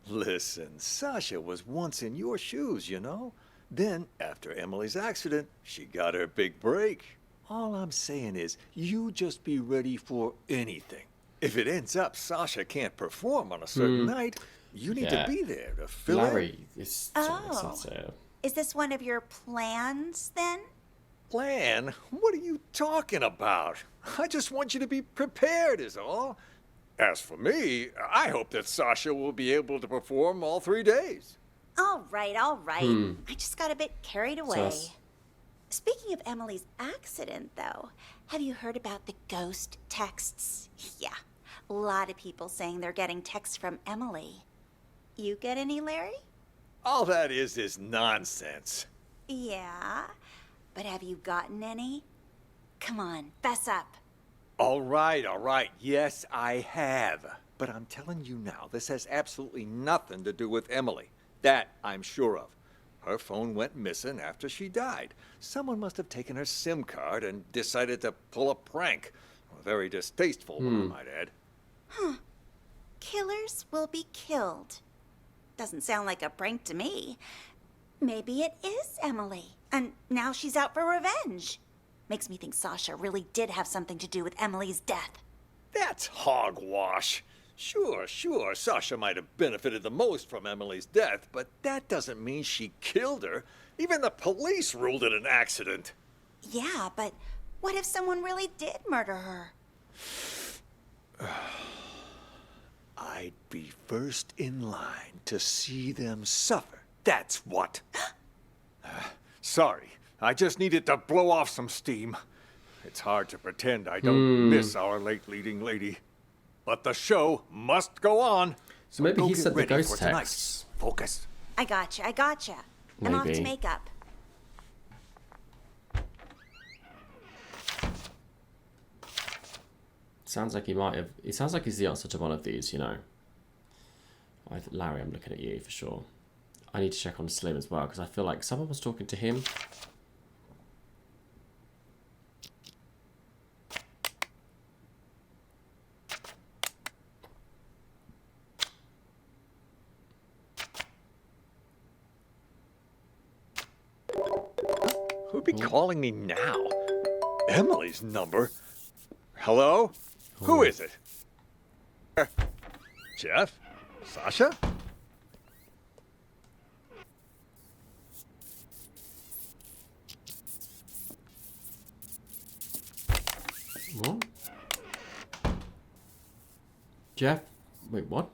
Listen, Sasha was once in your shoes, you know? Then, after Emily's accident, she got her big break. All I'm saying is, you just be ready for anything. If it ends up Sasha can't perform on a certain night, you need to be there to fill Larry in. is Is this one of your plans, then? Plan? What are you talking about? I just want you to be prepared is all. As for me, I hope that Sasha will be able to perform all 3 days. All right, all right. I just got a bit carried away. Speaking of Emily's accident, though, have you heard about the ghost texts? Yeah, a lot of people saying they're getting texts from Emily. You get any, Larry? All that is nonsense. Yeah, but have you gotten any? Come on, fess up. All right. Yes, I have. But I'm telling you now, this has absolutely nothing to do with Emily. That I'm sure of. Her phone went missing after she died. Someone must have taken her SIM card and decided to pull a prank. A very distasteful one, I might add. Huh. Killers will be killed. Doesn't sound like a prank to me. Maybe it is Emily, and now she's out for revenge. Makes me think Sasha really did have something to do with Emily's death. That's hogwash. Sure, Sasha might have benefited the most from Emily's death, but that doesn't mean she killed her. Even the police ruled it an accident. Yeah, but what if someone really did murder her? I'd be first in line to see them suffer. That's what. Sorry, I just needed to blow off some steam. It's hard to pretend I don't miss our late leading lady. But the show must go on. So maybe Go he get said the ready ghost for tonight. texts. Focus. I gotcha. I'm off to Maybe. makeup. Sounds like he might have. It sounds like he's the answer to one of these, you know. Larry, I'm looking at you for sure. I need to check on Slim as well because I feel like someone was talking to him. Who'd be calling me now? Emily's number? Hello? Who is it? Jeff? Sasha? What? Jeff? Wait, what?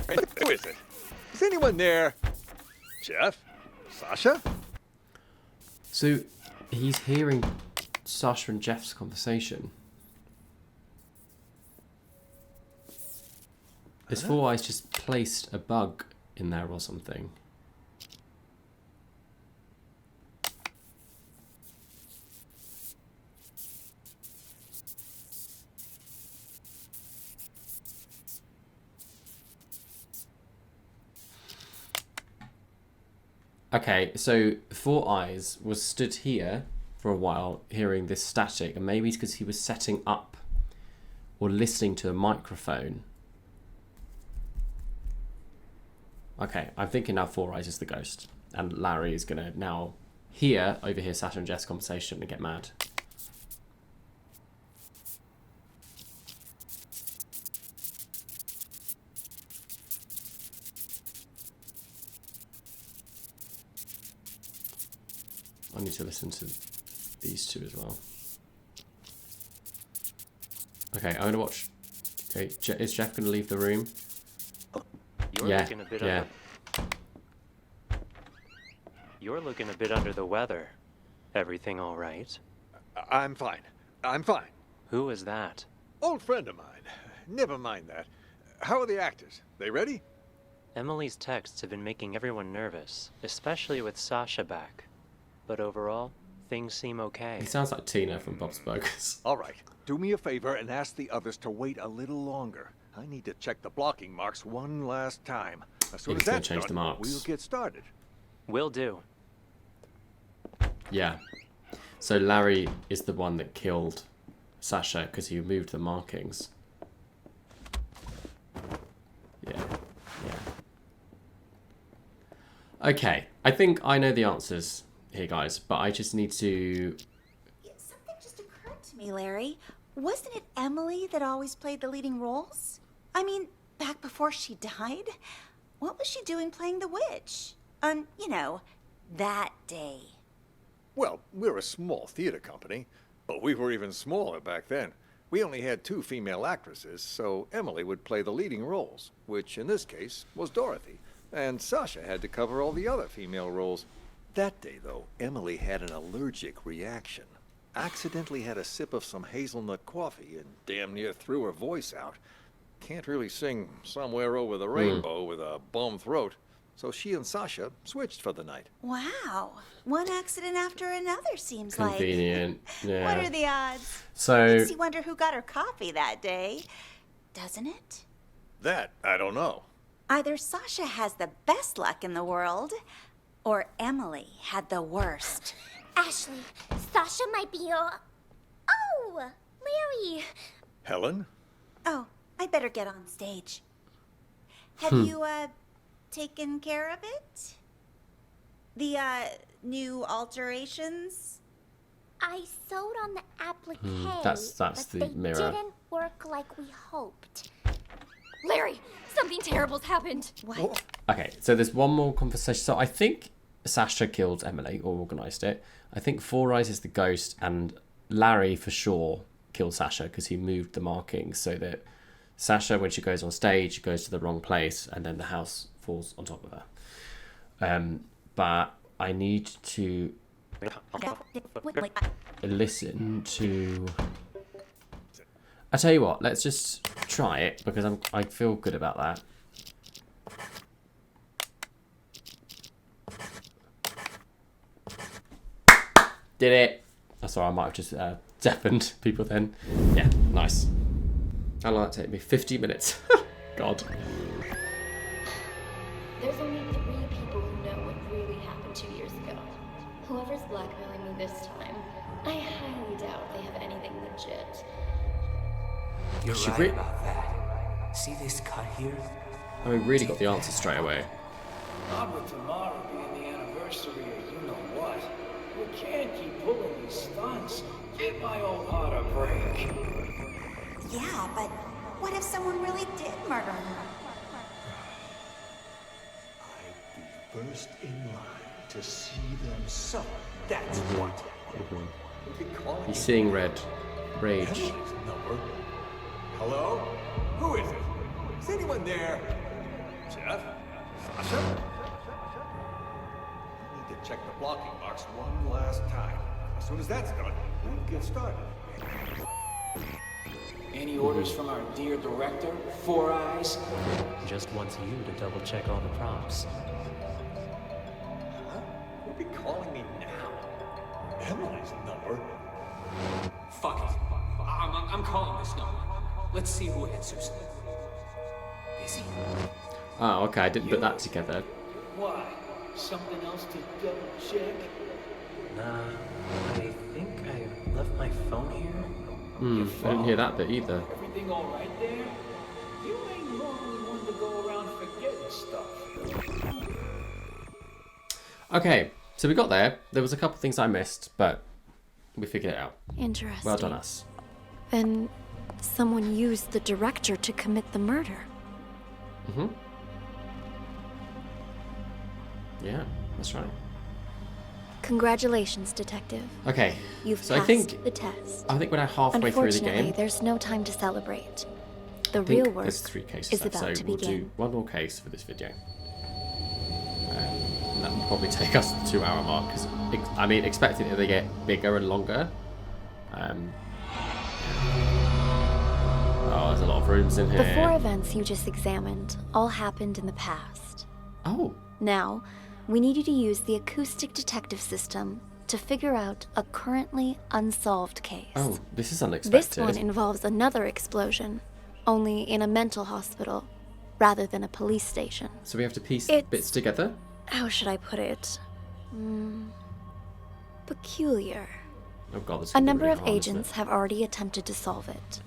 Who is it? Is anyone there? Jeff? Sasha? So he's hearing Sasha and Jeff's conversation. Has Four Eyes just placed a bug in there or something? Okay, so Four Eyes was stood here for a while hearing this static, and maybe it's because he was setting up or listening to a microphone. Okay, I'm thinking now Four Eyes is the ghost, and Larry is going to now overhear Sasha and Jeff's conversation and get mad. I need to listen to these two as well. Okay, I'm gonna watch. Okay, is Jeff gonna leave the room? You're looking a bit You're looking a bit under the weather. Everything all right? I'm fine. I'm fine. Who is that? Old friend of mine. Never mind that. How are the actors? They ready? Emily's texts have been making everyone nervous, especially with Sasha back. But overall, things seem okay. He sounds like Tina from Bob's Burgers. All right. Do me a favor and ask the others to wait a little longer. I need to check the blocking marks one last time. As soon as that's change the done, marks. we'll get started. Will do. Yeah. So Larry is the one that killed Sasha because he removed the markings. Yeah. Okay. I think I know the answers here, guys, but I just need to... Something just occurred to me, Larry. Wasn't it Emily that always played the leading roles? I mean, back before she died? What was she doing playing the witch? You know, that day. Well, we're a small theater company, but we were even smaller back then. We only had 2 female actresses, so Emily would play the leading roles, which in this case was Dorothy, and Sasha had to cover all the other female roles. That day, though, Emily had an allergic reaction. Accidentally had a sip of some hazelnut coffee and damn near threw her voice out. Can't really sing Somewhere Over the Rainbow with a bum throat, so she and Sasha switched for the night. Wow. One accident after another seems Convenient. like... Yeah. What are the odds? So... Makes you wonder who got her coffee that day, doesn't it? That, I don't know. Either Sasha has the best luck in the world, or Emily had the worst. Ashley, Sasha might be your... Oh, Larry. Helen? Oh, I better get on stage. Have you, taken care of it? The, new alterations? I sewed on the applique, that's but the they mirror. didn't work like we hoped. Larry, something terrible's happened. What? Okay, so there's one more conversation. So I think Sasha killed Emily, or organised it. I think Four Eyes is the ghost, and Larry for sure killed Sasha because he moved the markings so that Sasha, when she goes on stage, goes to the wrong place, and then the house falls on top of her. But I need to listen to... I tell you what, let's just try it because I feel good about that. Did it? Oh, sorry, I might have just deafened people then. Yeah, nice. How long did that take me? 50 minutes. God. There's only 3 people who know what really happened 2 years ago. Whoever's blackmailing me this time, I highly doubt they have anything legit. You're Should right we- about that. See this cut here? I mean, really got the answer straight away. Not with tomorrow being the anniversary of you know what. We can't keep pulling these stunts. Give my old heart a break. Yeah, but what if someone really did murder her? I'd be first in line to see them suffer. That's what. He's seeing red. Rage. Emily's number. Hello? Who is it? Is anyone there? Jeff? Sasha? I need to check the blocking marks one last time. As soon as that's done, we'll get started. Any orders from our dear director, Four Eyes? Just wants you to double check all the props. Huh? You'll be calling me now. Emily's number? Fuck it. I'm calling this number. Let's see who answers. Busy? Oh, okay, I didn't put that together. Why? Something else to double check? Nah, I think I left my phone here. I didn't hear that bit either. Everything all right there? You ain't normally one to go around forgetting stuff. Okay, so we got there. There was a couple things I missed, but we figured it out. Interesting. Well done, us. Then someone used the director to commit the murder. Yeah, that's right. Congratulations, Detective. Okay. You've So passed I think the test. we're now halfway through the Unfortunately, game. there's no time to celebrate. The I think real work there's 3 cases is left, about so to we'll begin. do one more case for this video. And that will probably take us to the 2-hour mark, because I mean, expecting that they get bigger and longer. Oh, there's a lot of rooms in here. The 4 events you just examined all happened in the past. Oh. Now, we need you to use the acoustic detective system to figure out a currently unsolved case. Oh, this is unexpected. This one involves another explosion, only in a mental hospital rather than a police station. So we have to piece It's- bits together? How should I put it? Peculiar. Oh god, this is A gonna be number really of hard, isn't agents it? have already attempted to solve it.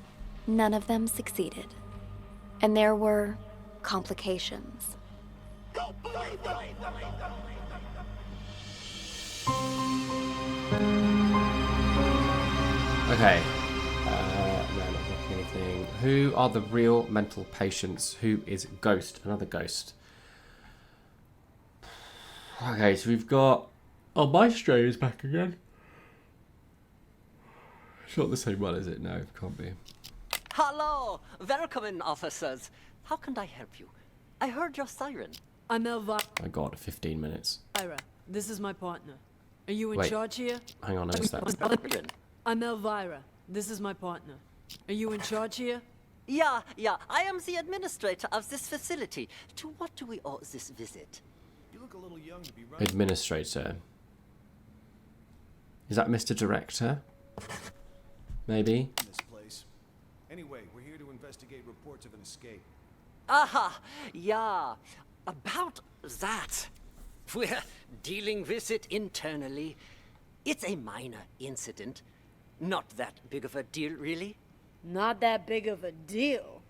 None of them succeeded. And there were complications. Okay. No, not looking anything. Who are the real mental patients? Who is Ghost? Another ghost. Okay, so we've got... Oh, Maestro is back again. It's not the same one, is it? No, it can't be. Hello! Welcome in, officers. How can I help you? I heard your siren. I'm Elvira. My god, 15 minutes. This is my partner. Are you in Wait. charge here? Hang on, I missed that. I'm Elvira. This is my partner. Are you in charge here? Yeah. I am the administrator of this facility. To what do we owe this visit? You look a little young to be running. Administrator. Is that Mr. Director? Maybe? This place. Anyway, we're here to investigate reports of an escape. Aha! Yeah. About that. We're dealing with it internally. It's a minor incident. Not that big of a deal, really. Not that big of a deal.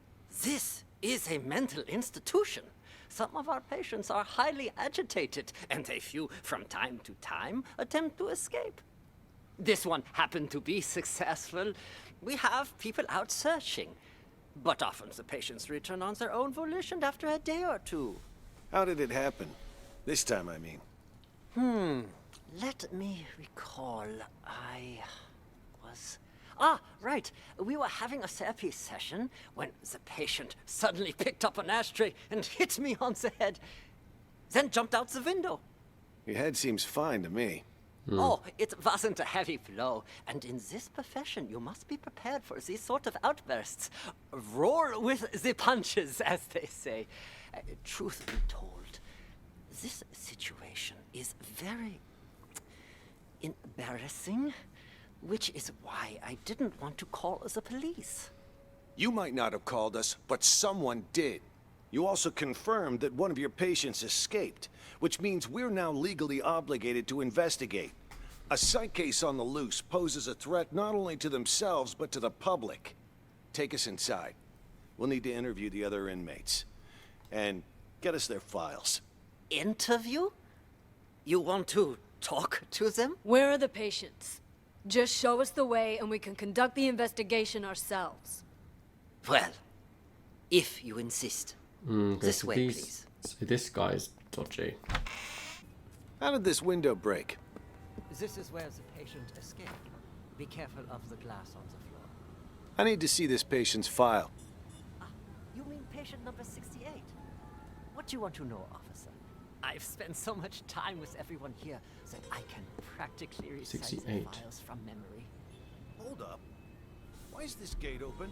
This is a mental institution. Some of our patients are highly agitated, and a few, from time to time, attempt to escape. This one happened to be successful. We have people out searching, but often the patients return on their own volition after a day or two. How did it happen? This time, I mean. Let me recall. Right. We were having a therapy session when the patient suddenly picked up an ashtray and hit me on the head, then jumped out the window. Your head seems fine to me. Oh, it wasn't a heavy blow. And in this profession, you must be prepared for these sort of outbursts. Roll with the punches, as they say. Truth be told, this situation is very embarrassing, which is why I didn't want to call the police. You might not have called us, but someone did. You also confirmed that one of your patients escaped, which means we're now legally obligated to investigate. A psych case on the loose poses a threat not only to themselves, but to the public. Take us inside. We'll need to interview the other inmates. And get us their files. Interview? You want to talk to them? Where are the patients? Just show us the way and we can conduct the investigation ourselves. Well, if you insist. This way, please. So this guy's dodgy. How did this window break? This is where the patient escaped. Be careful of the glass on the floor. I need to see this patient's file. You mean patient number 68? What do you want to know, officer? I've spent so much time with everyone here that I can practically recite 68. the files from memory. Hold up. Why is this gate open?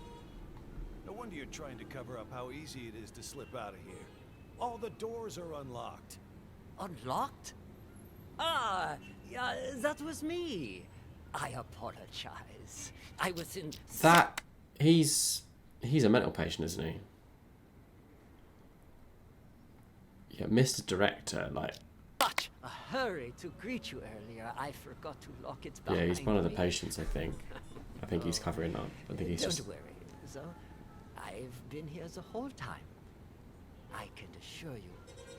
No wonder you're trying to cover up how easy it is to slip out of here. All the doors are unlocked. Unlocked? Yeah, that was me. I apologize. I was in... That... He's a mental patient, isn't he? Yeah, Mr. Director, like... Such a hurry to greet you earlier, I forgot to lock it behind Yeah, he's one of the me. patients, I think. I think he's covering up. I think he's Don't just... worry, so I've been here the whole time. I can assure you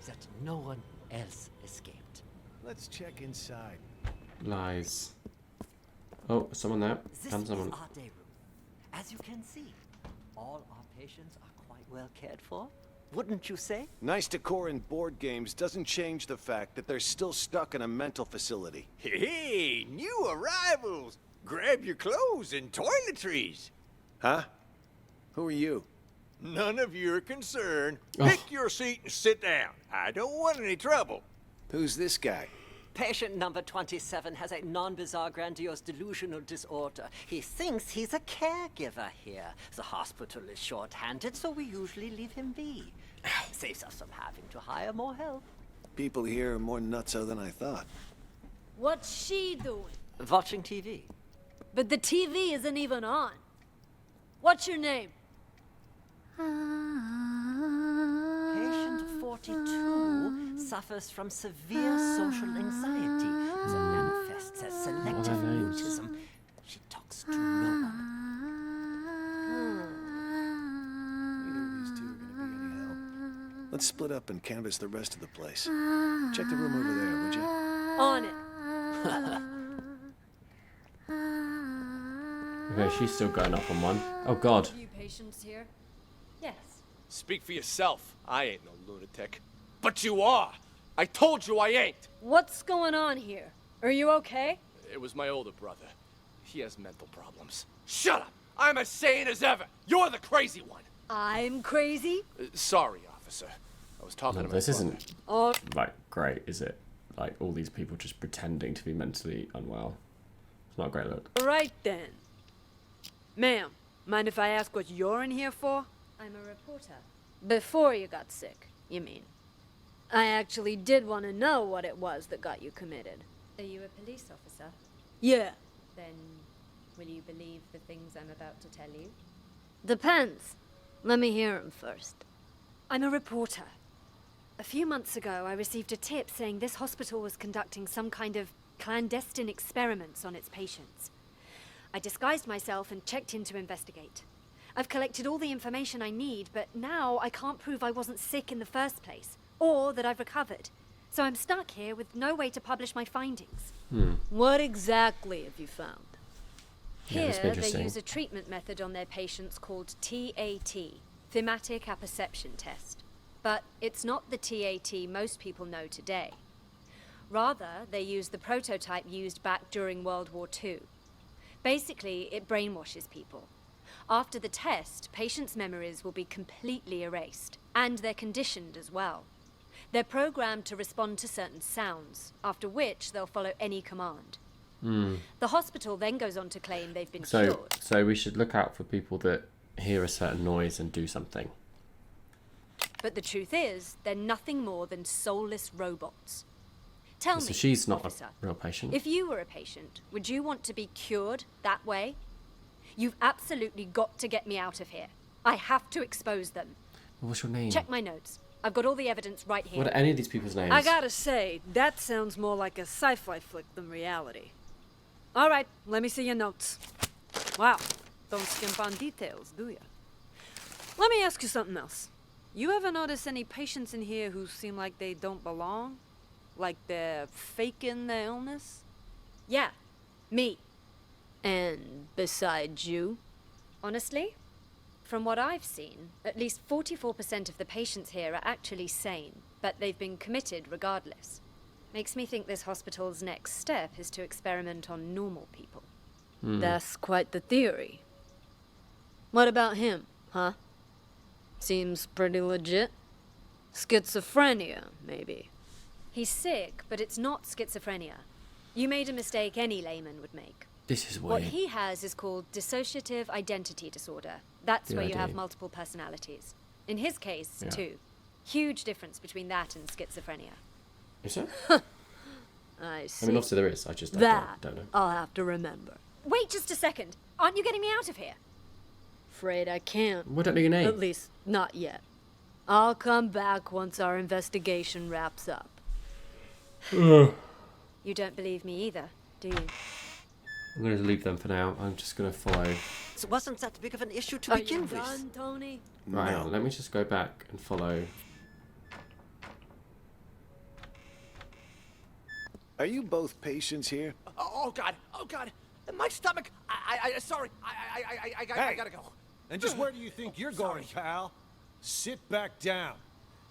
that no one else escaped. Let's check inside. Lies. Oh, someone there. This And is someone... our day room. As you can see, all our patients are quite well cared for. wouldn't you say? Nice decor in board games doesn't change the fact that they're still stuck in a mental facility. Hey, new arrivals! Grab your clothes and toiletries. Huh? Who are you? None of your concern. Oh. Pick your seat and sit down. I don't want any trouble. Who's this guy? Patient number 27 has a non-bizarre grandiose delusional disorder. He thinks he's a caregiver here. The hospital is short-handed, so we usually leave him be. Saves us from having to hire more help. People here are more nutso than I thought. What's she doing? Watching TV. But the TV isn't even on. What's your name? Patient 42 suffers from severe social anxiety that manifests as selective mutism. She talks to no one. Let's split up and canvass the rest of the place. Check the room over there, would you? On it. Okay, she's still going up on one. Oh god. You patients here? Yes. Speak for yourself. I ain't no lunatic. But you are! I told you I ain't! What's going on here? Are you okay? It was my older brother. He has mental problems. Shut up! I'm as sane as ever! You're the crazy one! I'm crazy? Sorry, officer. I was talking to my This brother. isn't Oh. like great, is it? Like all these people just pretending to be mentally unwell. It's not a great look. Right then. Ma'am, mind if I ask what you're in here for? I'm a reporter. Before you got sick, you mean? I actually did want to know what it was that got you committed. Are you a police officer? Yeah. Then, will you believe the things I'm about to tell you? Depends. Let me hear 'em first. I'm a reporter. A few months ago, I received a tip saying this hospital was conducting some kind of clandestine experiments on its patients. I disguised myself and checked in to investigate. I've collected all the information I need, but now I can't prove I wasn't sick in the first place, or that I've recovered. So I'm stuck here with no way to publish my findings. What exactly have you found? Yeah, this Here, be they interesting. use a treatment method on their patients called TAT, Thematic Apperception Test. But it's not the TAT most people know today. Rather, they use the prototype used back during World War II. Basically, it brainwashes people. After the test, patients' memories will be completely erased, and they're conditioned as well. They're programmed to respond to certain sounds, after which they'll follow any command. The hospital then goes on to claim they've been cured. So we should look out for people that hear a certain noise and do something. But the truth is, they're nothing more than soulless robots. Tell So me, she's not officer, a real patient. if you were a patient, would you want to be cured that way? You've absolutely got to get me out of here. I have to expose them. What's your name? Check my notes. I've got all the evidence right here. What are any of these people's names? I gotta say, that sounds more like a sci-fi flick than reality. All right, let me see your notes. Wow, don't skimp on details, do ya? Let me ask you something else. You ever notice any patients in here who seem like they don't belong? Like they're faking their illness? Yeah, me. And besides you? Honestly, from what I've seen, at least 44% of the patients here are actually sane, but they've been committed regardless. Makes me think this hospital's next step is to experiment on normal people. That's quite the theory. What about him, huh? Seems pretty legit. Schizophrenia, maybe. He's sick, but it's not schizophrenia. You made a mistake any layman would make. This is What weird. he has is called dissociative identity disorder. That's where you have DID. multiple personalities. In his case, Yeah. too. Huge difference between that and schizophrenia. Is there? I see. I mean, obviously there is. I just don't know. I'll have to remember. Wait just a second. Aren't you getting me out of here? Afraid I can't. We don't know your name. At least, not yet. I'll come back once our investigation wraps up. Ugh. You don't believe me either, do you? I'm going to leave them for now. I'm just going to follow. It wasn't that big of an issue to Are begin you with. done, Tony? Right, hang on, let me just go back and follow. Are you both patients here? Oh God! Oh God! My stomach! Sorry. I Hey. gotta go. And just where do you think you're going, pal? Sit back down.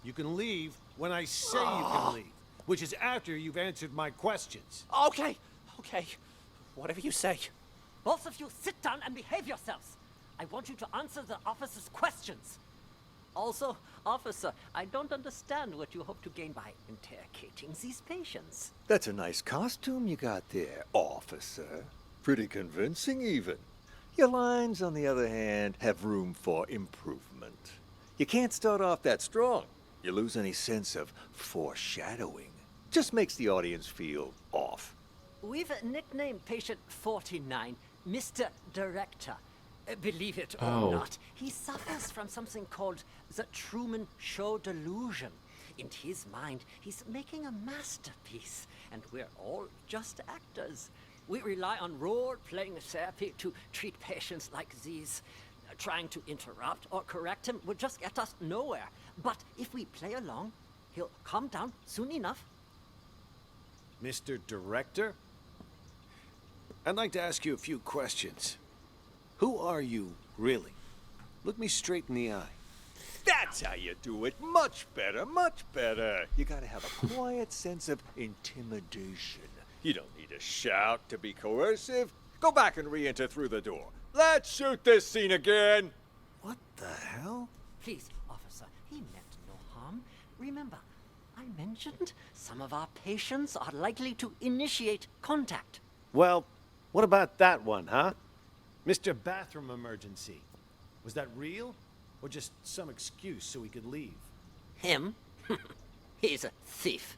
You can leave when I say you can leave, which is after you've answered my questions. Okay, okay. Whatever you say. Both of you sit down and behave yourselves. I want you to answer the officer's questions. Also, officer, I don't understand what you hope to gain by interrogating these patients. That's a nice costume you got there, officer. Pretty convincing, even. Your lines, on the other hand, have room for improvement. You can't start off that strong. You lose any sense of foreshadowing. Just makes the audience feel off. We've nicknamed patient 49 Mr. Director. Believe it or Oh. not, he suffers from something called the Truman Show delusion. In his mind, he's making a masterpiece, and we're all just actors. We rely on role-playing therapy to treat patients like these. Trying to interrupt or correct him would just get us nowhere. But if we play along, he'll calm down soon enough. Mr. Director? I'd like to ask you a few questions. Who are you, really? Look me straight in the eye. That's how you do it. Much better, much better. You gotta have a quiet sense of intimidation. You don't need to shout to be coercive. Go back and re-enter through the door. Let's shoot this scene again. What the hell? Please, officer, he meant no harm. Remember, I mentioned some of our patients are likely to initiate contact. Well, what about that one, huh? Mr. Bathroom Emergency. Was that real? Or just some excuse so he could leave? Him? He's a thief.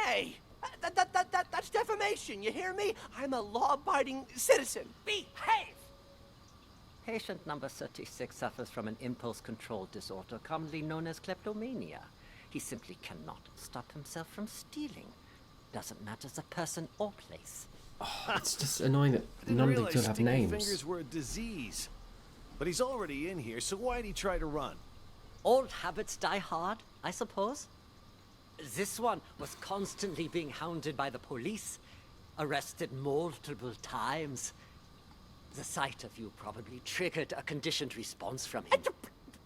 Hey, that's defamation, you hear me? I'm a law-abiding citizen. Behave! Patient number 36 suffers from an impulse control disorder commonly known as kleptomania. He simply cannot stop himself from stealing. Doesn't matter the person or place. Oh, it's just annoying that none of these don't have Sticky names. fingers were a disease. But he's already in here, so why'd he try to run? Old habits die hard, I suppose. This one was constantly being hounded by the police, arrested multiple times. The sight of you probably triggered a conditioned response from him.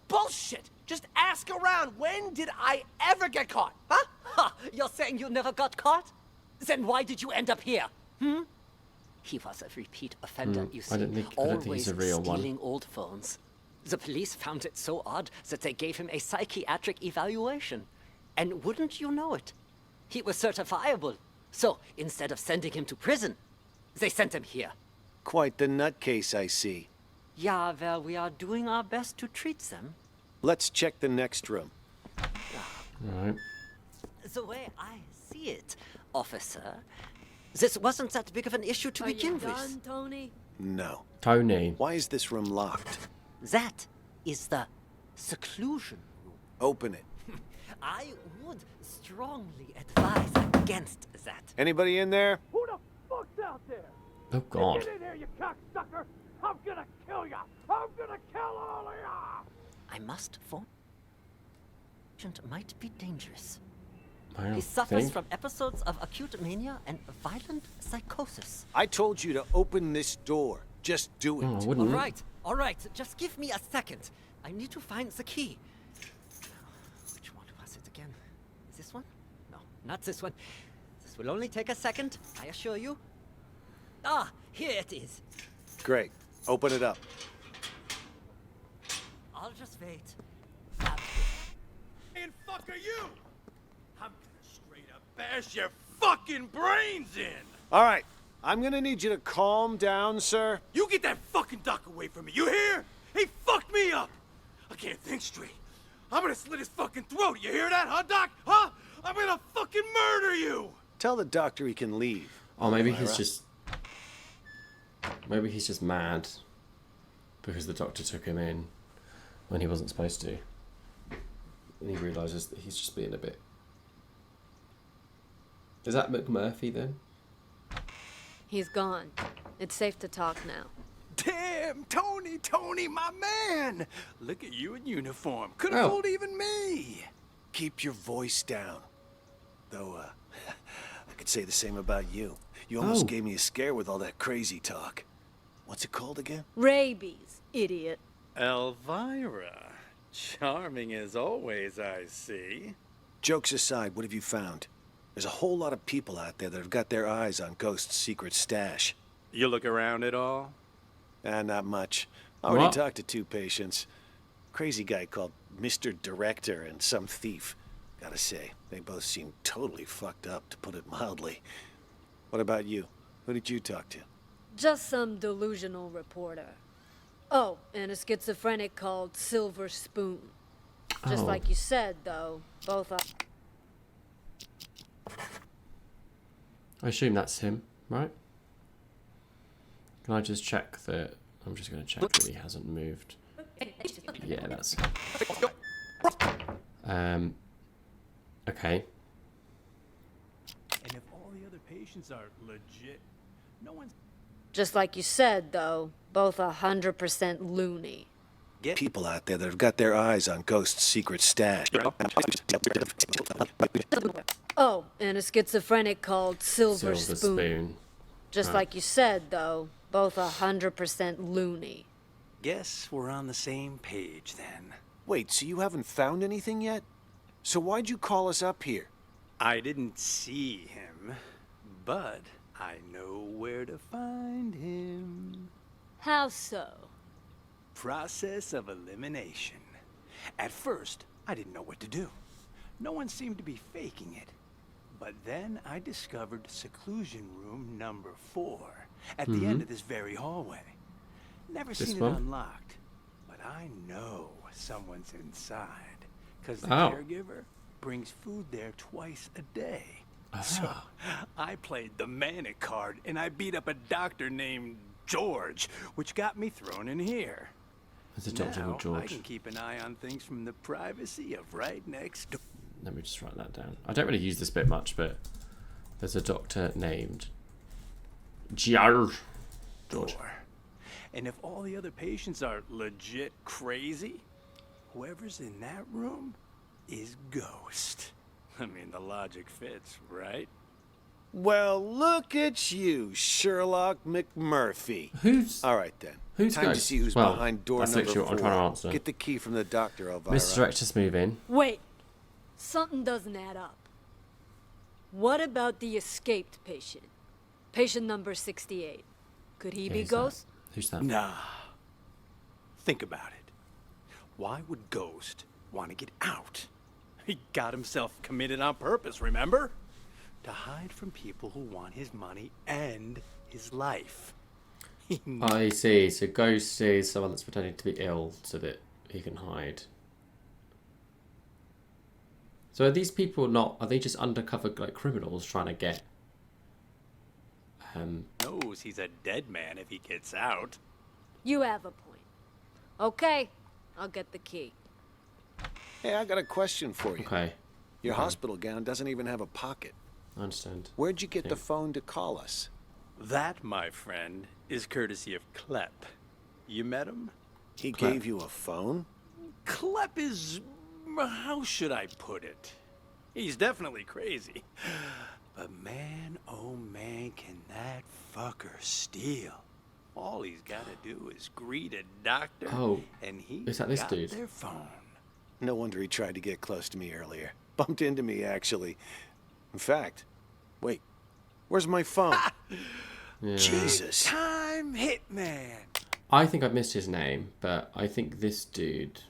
Bullshit! Just ask around. When did I ever get caught? Huh? Ha! You're saying you never got caught? Then why did you end up here? He was a repeat offender, you see. I don't think Always he's a real one. stealing old phones. The police found it so odd that they gave him a psychiatric evaluation. And wouldn't you know it? He was certifiable. So instead of sending him to prison, they sent him here. Quite the nutcase, I see. Yeah, well, we are doing our best to treat them. Let's check the next room. Right. The way I see it, officer, this wasn't that big of an issue to begin with. Tony? No. Tony. Why is this room locked? That is the seclusion room. Open it. I would strongly advise against that. Anybody in there? Who the fuck's out there? Oh, God. Get in here, you cocksucker! I'm gonna kill ya! I'm gonna kill all of ya! I must phone. Patient might be dangerous. I He suffers think. from episodes of acute mania and violent psychosis. I told you to open this door. Just do it. Oh, I wouldn't. All right, just give me a second. I need to find the key. Which one was it again? This one? No, not this one. This will only take a second, I assure you. Ah, here it is. Great. Open it up. I'll just wait. And fuck are you? I'm gonna straight up bash your fucking brains in! All right. I'm gonna need you to calm down, sir. You get that fucking doc away from me, you hear? He fucked me up! I can't think straight. I'm gonna slit his fucking throat, you hear that, huh, Doc? Huh? I'm gonna fucking murder you! Tell the doctor he can leave. Oh, maybe he's Myra. just. Maybe he's just mad because the doctor took him in when he wasn't supposed to. And he realises that he's just being a bit. Is that McMurphy then? He's gone. It's safe to talk now. Damn, Tony, my man! Look at you in uniform. Could've Oh. fooled even me. Keep your voice down. Though, I could say the same about you. You almost Oh. gave me a scare with all that crazy talk. What's it called again? Rabies, idiot. Elvira, Charming as always, I see. Jokes aside, what have you found? There's a whole lot of people out there that have got their eyes on Ghost's secret stash. You look around at all? Not much. I already What? talked to 2 patients. Crazy guy called Mr. Director and some thief. Gotta say, they both seem totally fucked up, to put it mildly. What about you? Who did you talk to? Just some delusional reporter. Oh, and a schizophrenic called Silver Spoon. Just Oh. like you said, though, both are... I assume that's him, right? Can I just check that? I'm just going to check that he hasn't moved. Yeah, that's him. Okay. And if all the other patients are legit, no one's... Just like you said, though, both 100% loony. Get people out there that have got their eyes on Ghost's secret stash. Oh, and a schizophrenic called Silver Silver Spoon. Spoon. Just Right. like you said, though, both 100% loony. Guess we're on the same page then. Wait, so you haven't found anything yet? So why'd you call us up here? I didn't see him, but I know where to find him. How so? Process of elimination. At first, I didn't know what to do. No one seemed to be faking it. But then I discovered seclusion room number 4 at the end of this very hallway. Never This seen one? it unlocked, but I know someone's inside because the Oh. caregiver brings food there twice a day. Ah. So I played the manic card and I beat up a doctor named George, which got me thrown in here. There's a doctor Now, called George. I can keep an eye on things from the privacy of right next door. Let me just write that down. I don't really use this bit much, but there's a doctor named George. And if all the other patients are legit crazy, whoever's in that room is Ghost. I mean, the logic fits, right? Well, look at you, Sherlock McMurphy. Who's... All right, then. Who's Time to Ghost? see who's Well, behind door that's number literally 4. what I'm trying to answer. Get the key from the doctor, Elvira. Mr. Director's move in. Wait, something doesn't add up. What about the escaped patient? Patient number 68. Could he be Who's that? Ghost? Who's that? Nah. Think about it. Why would Ghost want to get out? He got himself committed on purpose, remember? To hide from people who want his money and his life. I see. So Ghost is someone that's pretending to be ill so that he can hide. So are these people not... Are they just undercover like criminals trying to get... Knows he's a dead man if he gets out. You have a point. Okay, I'll get the key. Hey, I got a question for you. Okay. Your Okay. hospital gown doesn't even have a pocket. I understand. Where'd you get the phone to call us? That, my friend, is courtesy of Klepp. You met him? He Clep. gave you a phone? Klepp is... how should I put it? He's definitely crazy. But man, oh man, can that fucker steal. All he's got to do is greet a doctor, Oh, and he is that this got dude? their phone. No wonder he tried to get close to me earlier. Bumped into me, actually. In fact, wait, where's my phone? Yeah. Jesus. Time hitman. I think I've missed his name, but I think this dude...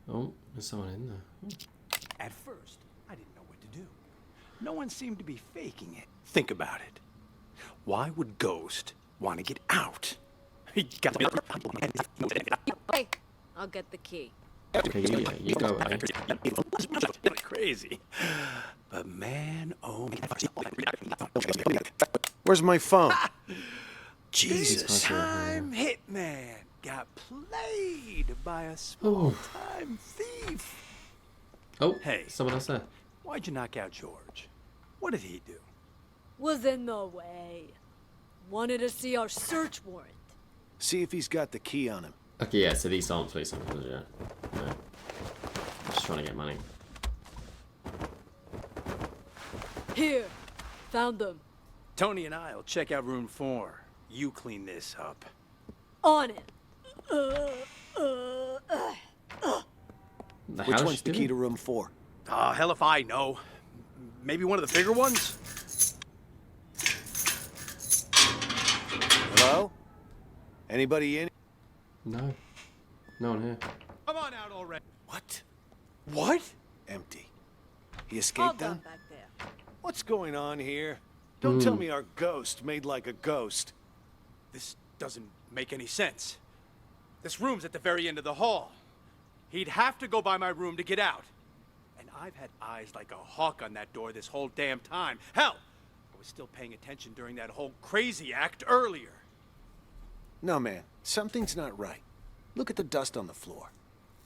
Oh, there's someone in there. Oh. At first, I didn't know what to do. No one seemed to be faking it. Think about it. Why would Ghost want to get out? He got Hey, I'll get the key. Okay, you go away. crazy. But man, oh man. Where's my phone? Jesus. These guys are Time hitman got played by a small-time thief. Oh, Hey. someone else there. Why'd you knock out George? What did he do? Was in the way. Wanted to see our search warrant. See if he's got the key on him. Okay, yeah, so these aren't police officers, yeah. No. Just trying to get money. Here, found them. Tony and I'll check out room 4. You clean this up. On it. Which one's the key to room 4? Hell if I know. Maybe one of the bigger ones? Hello? Anybody in? No. No one here. Come on out already. What? What? Empty. He All escaped done then? back there. What's going on here? Don't tell me our ghost made like a ghost. This doesn't make any sense. This room's at the very end of the hall. He'd have to go by my room to get out. And I've had eyes like a hawk on that door this whole damn time. Hell, I was still paying attention during that whole crazy act earlier. No, man. Something's not right. Look at the dust on the floor.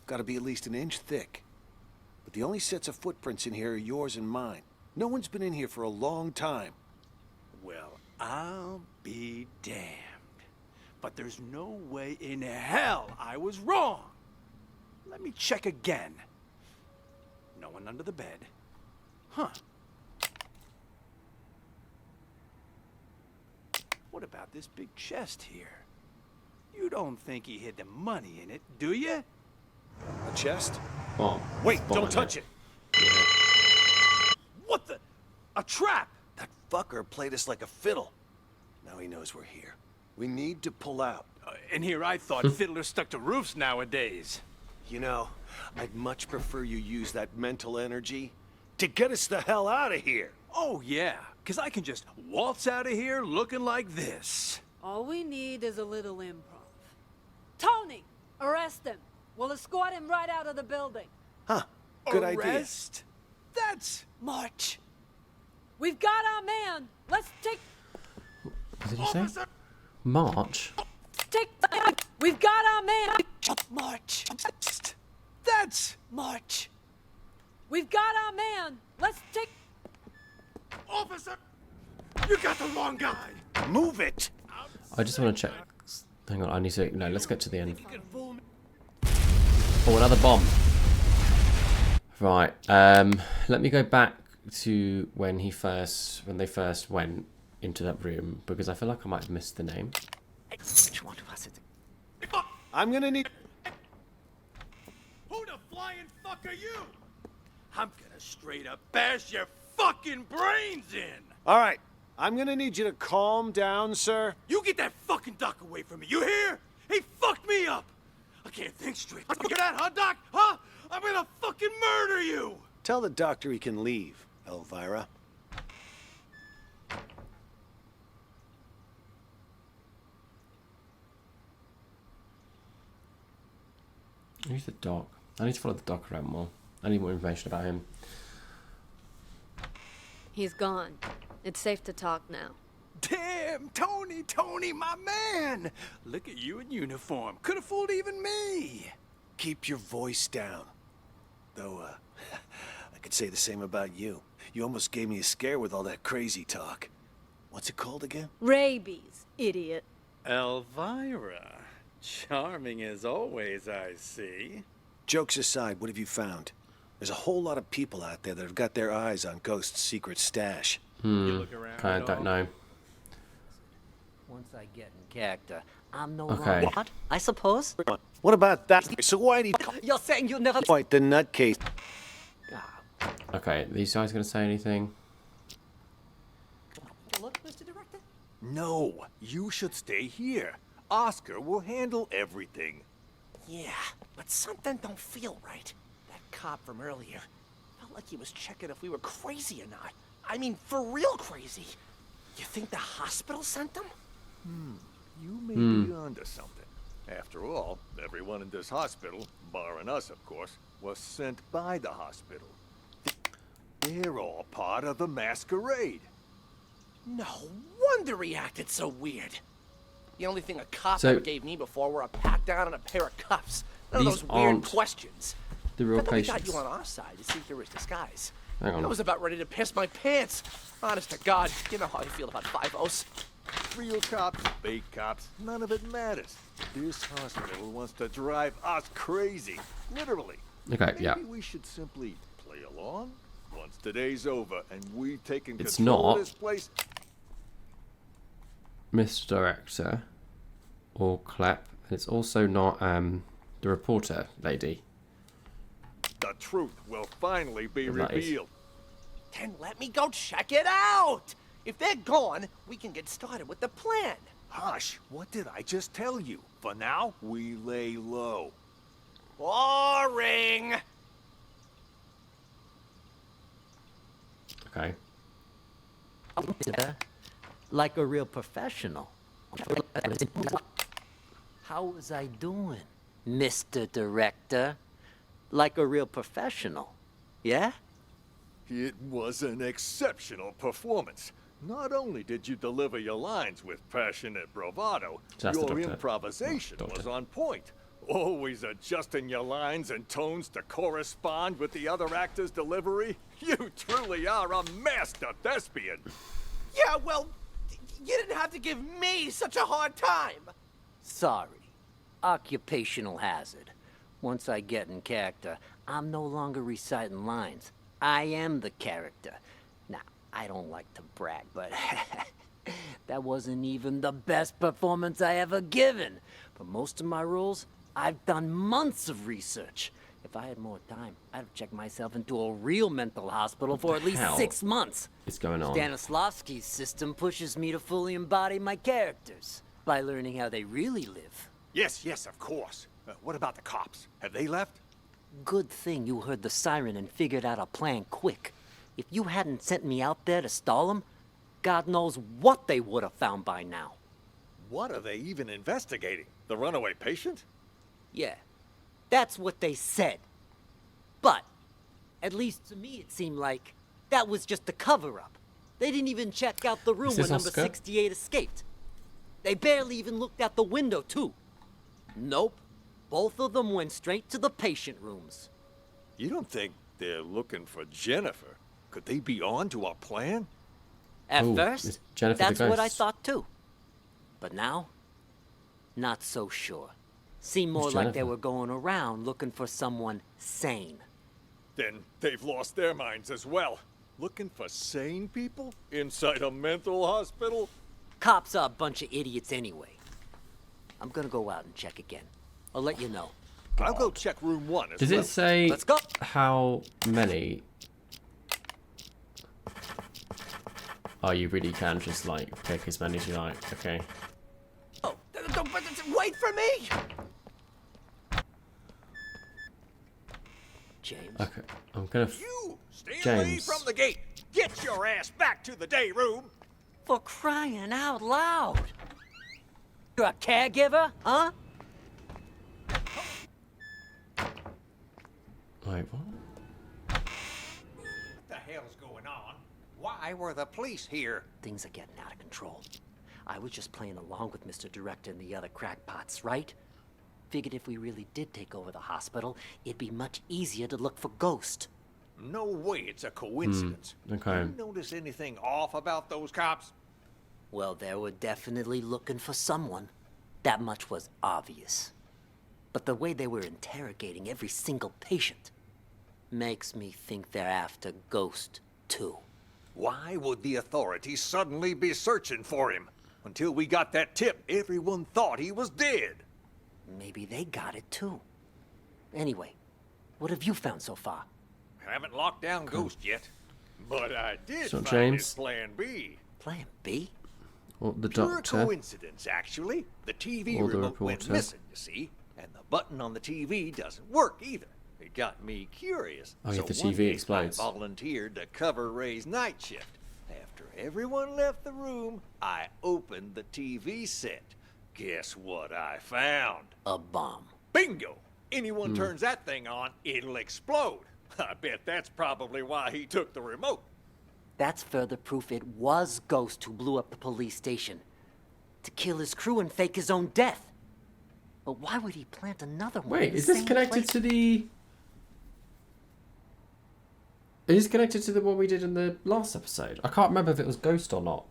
Gotta be at least an inch thick. But the only sets of footprints in here are yours and mine. No one's been in here for a long time. Well, I'll be damned. But there's no way in hell I was wrong. Let me check again. No one under the bed. Huh. What about this big chest here? You don't think he hid the money in it, do you? A chest? Bomb. Wait, Bomb don't touch it! What the? A trap! That fucker played us like a fiddle. Now he knows we're here. We need to pull out. And here I thought fiddlers stuck to roofs nowadays. You know, I'd much prefer you use that mental energy to get us the hell out of here. Oh, yeah, because I can just waltz out of here looking like this. All we need is a little improv. Tony, arrest him. We'll escort him right out of the building. Huh, good idea. Arrest? That's... March. We've got our man. Let's take... What did he say? March? We've got our man. March. That's... March. We've got our man. Let's take... Officer! You got the wrong guy! Move it! I just want to check. Hang on, I need to... No, let's get to the end. Oh, another bomb. Right, let me go back to when they first went into that room, because I feel like I might have missed the name. Which one was it? I'm gonna need... Who the flying fuck are you? I'm gonna straight up bash your fucking brains in! Alright, I'm gonna need you to calm down, sir. You get that fucking doc away from me, you hear? He fucked me up! I can't think straight. You hear that, huh, Doc? Huh? I'm gonna fucking murder you! Tell the doctor he can leave, Elvira. Who's the doc? I need to follow the doc around more. I need more information about him. He's gone. It's safe to talk now. Damn, Tony, my man! Look at you in uniform. Could have fooled even me. Keep your voice down. Though, I could say the same about you. You almost gave me a scare with all that crazy talk. What's it called again? Rabies, idiot. Elvira. Charming as always, I see. Jokes aside, what have you found? There's a whole lot of people out there that have got their eyes on Ghost's secret stash. I don't know. Once I get in character, I'm no Okay. longer... What? I suppose? What about that? So why do you... You're saying you never... Quite the nutcase. Okay, these guys gonna say anything? Look, Mr. Director. No, you should stay here. Oscar will handle everything. Yeah, but something don't feel right. That cop from earlier felt like he was checking if we were crazy or not. I mean, for real crazy. You think the hospital sent them? You may be onto something. After all, everyone in this hospital, barring us of course, was sent by the hospital. They're all part of the masquerade. No wonder he acted so weird. The only thing a cop So- ever gave me before were a pat down and a pair of cuffs. None of These those weird aren't questions. the real I thought we got patients. you on our side to see if there was disguise. Hang on. I was about ready to piss my pants. Honest to God, you know how I feel about 5-0s. Real cops, fake cops, none of it matters. This hospital wants to drive us crazy, literally. Okay, yeah. Maybe we should simply play along. Once today's over and we've taken It's control not. of this place. Mr. Director, or Clep. And it's also not the reporter lady. The truth will finally be That is. revealed. Then let me go check it out. If they're gone, we can get started with the plan. Hush, what did I just tell you? For now, we lay low. Boring. Okay. Like a real professional. How was I doing, Mr. Director? Like a real professional, yeah? It was an exceptional performance. Not only did you deliver your lines with passionate bravado, That's the your doctor. improvisation Doctor. was on point. Always adjusting your lines and tones to correspond with the other actor's delivery. You truly are a master thespian. Yeah, well, you didn't have to give me such a hard time. Sorry. Occupational hazard. Once I get in character, I'm no longer reciting lines. I am the character. Now, I don't like to brag, but that wasn't even the best performance I ever given. For most of my roles, I've done months of research. If I had more time, I'd have checked myself into a real mental hospital for at least hell 6 months. What's going on? Stanislavski's system pushes me to fully embody my characters by learning how they really live. Yes, of course. What about the cops? Have they left? Good thing you heard the siren and figured out a plan quick. If you hadn't sent me out there to stall them, God knows what they would have found by now. What are they even investigating? The runaway patient? Yeah, that's what they said. But, at least to me it seemed like that was just a cover-up. They didn't even check out the room Is where this number Oscar? 68 escaped. They barely even looked out the window, too. Nope. Both of them went straight to the patient rooms. You don't think they're looking for Jennifer? Could they be on to our plan? At Ooh, first, it's Jennifer the that's what I Ghost. thought too. But now, not so sure. Seemed more Who's like they Jennifer? were going around looking for someone sane. Then they've lost their minds as well. Looking for sane people inside a mental hospital? Cops are a bunch of idiots anyway. I'm gonna go out and check again. I'll let you know. I'll go check room 1 as Does well. it say Let's go. how many? Oh, you really can just like pick as many as you like. Okay. Wait for me! James. Okay. I'm gonna. You stay away James. from the gate. Get your ass back to the day room. For crying out loud! You're a caregiver, huh? Wait, what? What the hell's going on? Why were the police here? Things are getting out of control. I was just playing along with Mr. Director and the other crackpots, right? Figured if we really did take over the hospital, it'd be much easier to look for Ghost. No way it's a coincidence. Okay. You notice anything off about those cops? Well, they were definitely looking for someone. That much was obvious. But the way they were interrogating every single patient makes me think they're after Ghost, too. Why would the authorities suddenly be searching for him? Until we got that tip, everyone thought he was dead. Maybe they got it, too. Anyway, what have you found so far? Haven't locked down Ghost yet. But I did It's not find James. his plan B. Plan B? Or the Pure doctor? coincidence, actually. The TV Or the remote went reporter. missing, you see. And the button on the TV doesn't work either. It got me curious. Oh, yeah, so the one TV day explodes. I volunteered to cover Ray's night shift. After everyone left the room, I opened the TV set. Guess what I found? A bomb. Bingo! Anyone turns that thing on, it'll explode. I bet that's probably why he took the remote. That's further proof it was Ghost who blew up the police station. To kill his crew and fake his own death. But why would he plant another one? Wait, in the is this same connected place? to the? Is this connected to the one we did in the last episode? I can't remember if it was Ghost or not.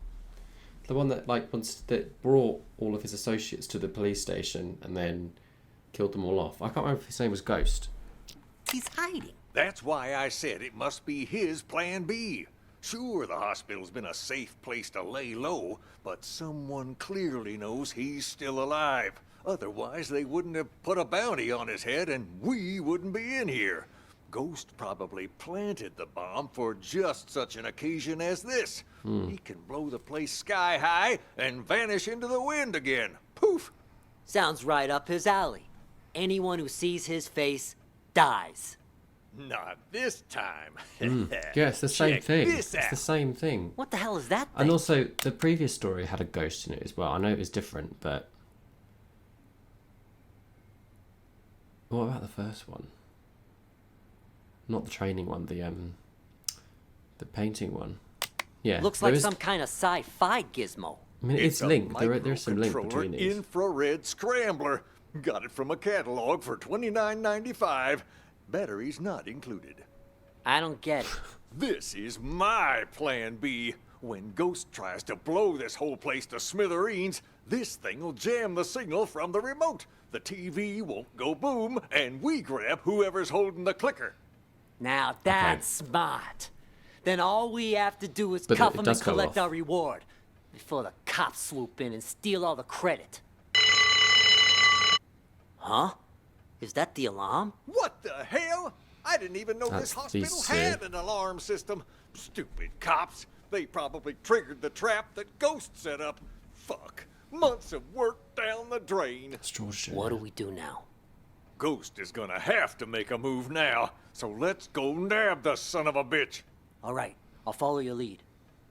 The one that that brought all of his associates to the police station and then killed them all off. I can't remember if his name was Ghost. He's hiding. That's why I said it must be his plan B. Sure, the hospital's been a safe place to lay low, but someone clearly knows he's still alive. Otherwise, they wouldn't have put a bounty on his head and we wouldn't be in here. Ghost probably planted the bomb for just such an occasion as this. He can blow the place sky high and vanish into the wind again. Poof! Sounds right up his alley. Anyone who sees his face dies. Not this time. Yeah, it's the same Check thing. this It's out. the same thing. What the hell is that thing? And also, the previous story had a ghost in it as well. I know it was different, but what about the first one? Not the training one, the painting one. Yeah, Looks there like is- some kind of sci-fi gizmo. I mean, it's a linked. There's some link microcontroller between these. Infrared scrambler. Got it from a catalog for $29.95. Batteries not included. I don't get it. This is my plan B. When Ghost tries to blow this whole place to smithereens, this thing will jam the signal from the remote. The TV won't go boom, and we grab whoever's holding the clicker. Now that's smart. Then all we have to do is But cuff it him does and go collect off. our reward before the cops swoop in and steal all the credit. Huh? Is that the alarm? What the hell? I didn't even know this That's hospital these had two. an alarm system. Stupid cops. They probably triggered the trap that Ghost set up. Fuck. Months of work down the drain. What do we do now? Ghost is gonna have to make a move now. So let's go nab the son of a bitch. All right, I'll follow your lead.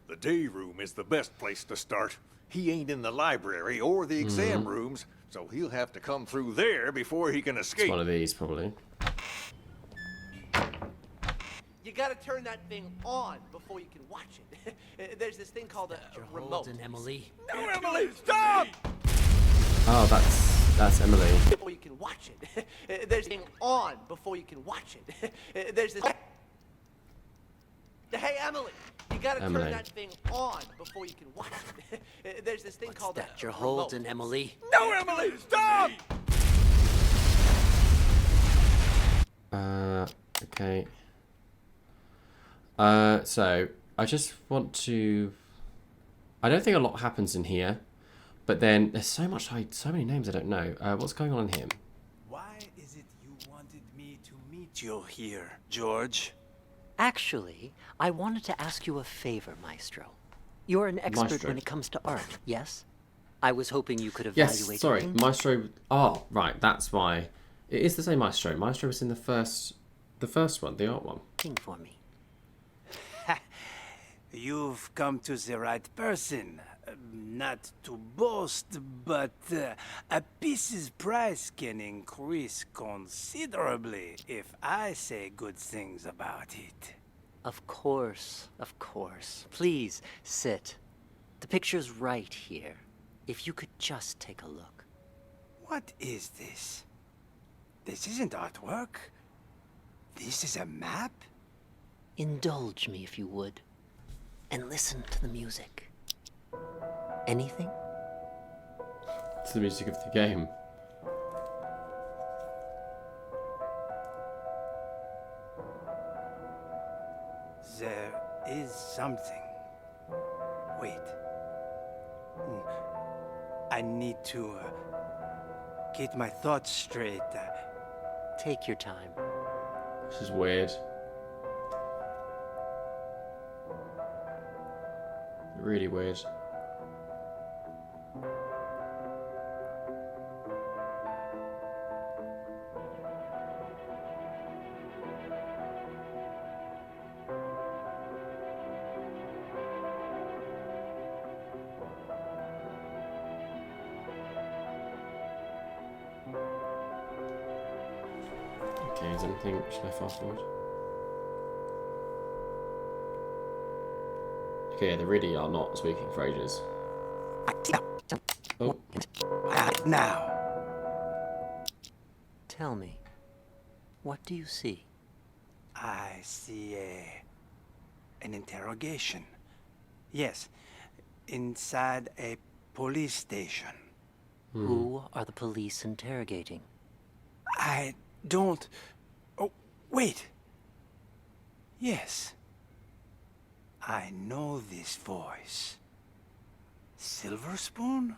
The day room is the best place to start. He ain't in the library or the exam rooms, so he'll have to come through there before he can It's escape. one of these, probably. You gotta turn that thing on before you can watch it. There's this thing called a remote. Holding Emily. No, Emily, stop! Oh, that's Emily. Before you can watch it. There's a thing on before you can watch it. There's this. Hey, Emily, you gotta Emily. turn that thing on before you can watch it. There's this thing called That you're a holding, Emily. No, Emily, stop! Okay. So I just want to. I don't think a lot happens in here, but then there's so many names I don't know. What's going on in here? Why is it you wanted me to meet you here, George? Actually, I wanted to ask you a favor, Maestro. You're an expert Maestro. when it comes to art, yes? I was hoping you could Yes, evaluate. sorry, any- Maestro. Oh, right, that's why. It is the same Maestro. Maestro was in the first one, the art one. Thing for me. You've come to the right person. Not to boast, but a piece's price can increase considerably if I say good things about it. Of course, of course. Please, sit. The picture's right here. If you could just take a look. What is this? This isn't artwork. This is a map? Indulge me if you would. And listen to the music. Anything? It's the music of the game. There is something. Wait. I need to get my thoughts straight. Take your time. This is weird. Really weird. Okay, is anything? Should I fast forward? Okay, they really are not speaking for ages. Oh. Now. Tell me, what do you see? I see an interrogation. Yes, inside a police station. Who are the police interrogating? I don't... Oh, wait. Yes. I know this voice. Silver Spoon?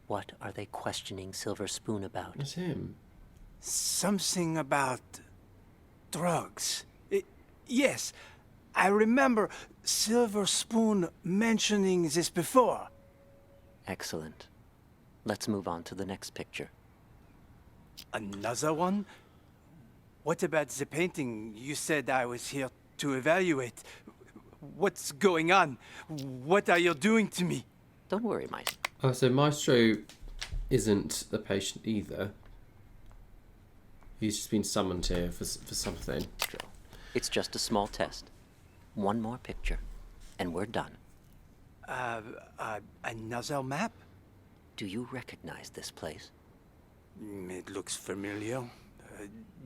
What are they questioning Silver Spoon about? It's him. Something about drugs. Yes, I remember Silver Spoon mentioning this before. Excellent. Let's move on to the next picture. Another one? What about the painting you said I was here to evaluate? What's going on? What are you doing to me? Don't worry, Maestro. Oh, so Maestro isn't the patient either. He's just been summoned here for something. It's just a small test. One more picture, and we're done. Another map? Do you recognize this place? It looks familiar.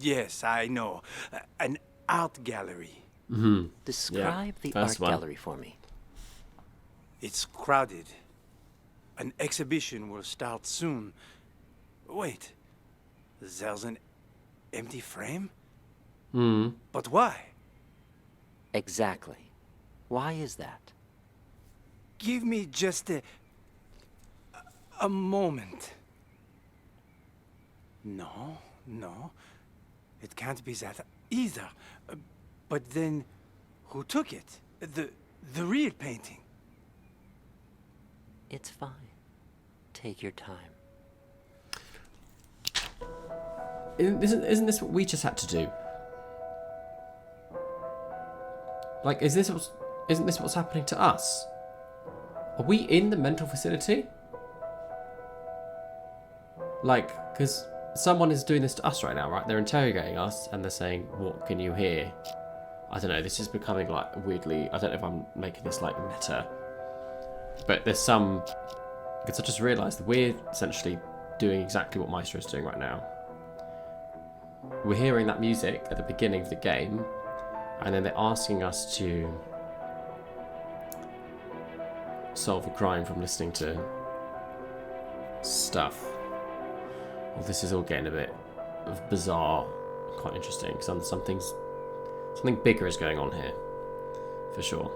Yes, I know. An art gallery. Mm-hmm. Describe the art gallery for me. It's crowded. An exhibition will start soon. Wait, there's an empty frame? Hmm. But why? Exactly. Why is that? Give me just a moment. No. It can't be that either. But then, who took it? The real painting? It's fine. Take your time. Isn't this what we just had to do? Like, isn't this what's happening to us? Are we in the mental facility? Like, because someone is doing this to us right now, right? They're interrogating us and they're saying, "What can you hear?" I don't know. This is becoming like weirdly. I don't know if I'm making this like meta, but there's some. Because I just realised that we're essentially doing exactly what Maestro is doing right now. We're hearing that music at the beginning of the game, and then they're asking us to solve a crime from listening to stuff. Well, this is all getting a bit of bizarre, quite interesting. Something bigger is going on here, for sure.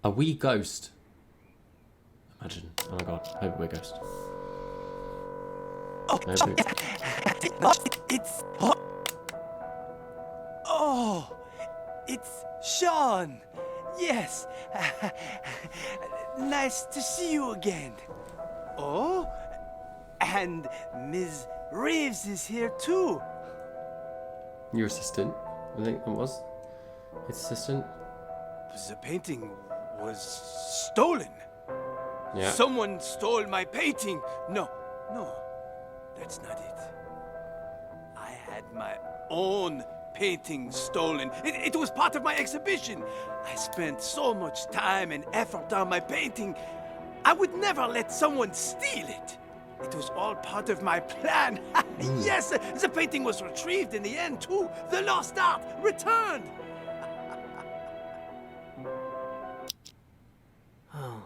Are we Ghost? Imagine. Oh my god. Hope we're Ghost. It's... Oh, it's Sean. Yes. Nice to see you again. Oh, and Ms. Reeves is here too. Your assistant, I think it was. His assistant. The painting was stolen. Yeah. Someone stole my painting. No, that's not it. I had my own painting stolen. It was part of my exhibition. I spent so much time and effort on my painting. I would never let someone steal it. It was all part of my plan. Yes, the painting was retrieved in the end too. The lost art returned. Oh,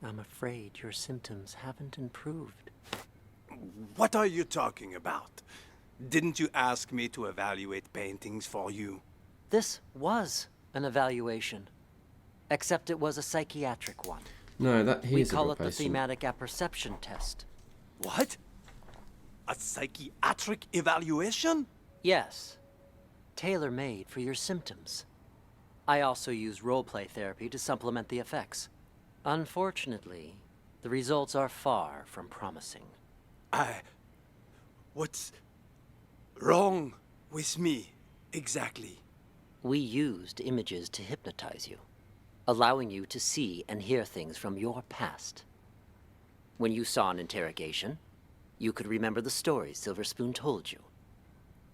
I'm afraid your symptoms haven't improved. What are you talking about? Didn't you ask me to evaluate paintings for you? This was an evaluation, except it was a psychiatric one. No, that he We is a call it the replacement. thematic apperception test. What? A psychiatric evaluation? Yes. Tailor-made for your symptoms. I also use roleplay therapy to supplement the effects. Unfortunately, the results are far from promising. What's wrong with me, exactly? We used images to hypnotize you, allowing you to see and hear things from your past. When you saw an interrogation, you could remember the stories Silver Spoon told you.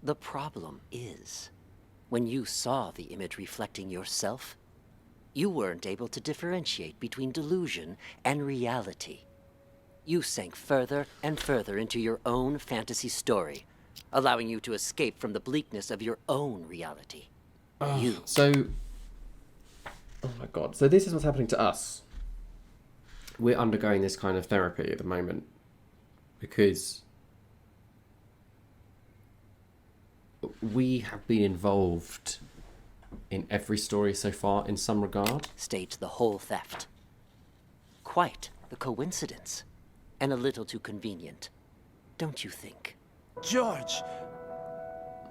The problem is, when you saw the image reflecting yourself, you weren't able to differentiate between delusion and reality. You sank further and further into your own fantasy story, allowing you to escape from the bleakness of your own reality. So, Oh my god. So this is what's happening to us. We're undergoing this kind of therapy at the moment because we have been involved in every story so far in some regard. Staged the whole theft. Quite the coincidence. And a little too convenient, don't you think? George!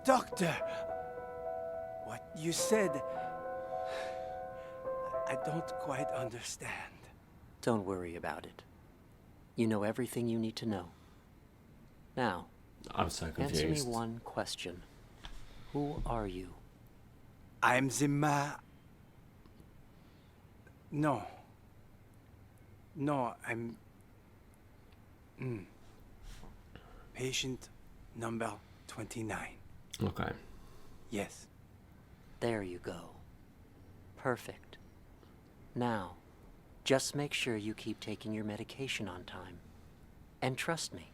Doctor! What you said... I don't quite understand. Don't worry about it. You know everything you need to know. Now, I'm so confused. Answer me one question. Who are you? I'm No. No, I'm... Patient number 29. Okay. Yes. There you go. Perfect. Now, just make sure you keep taking your medication on time. And trust me,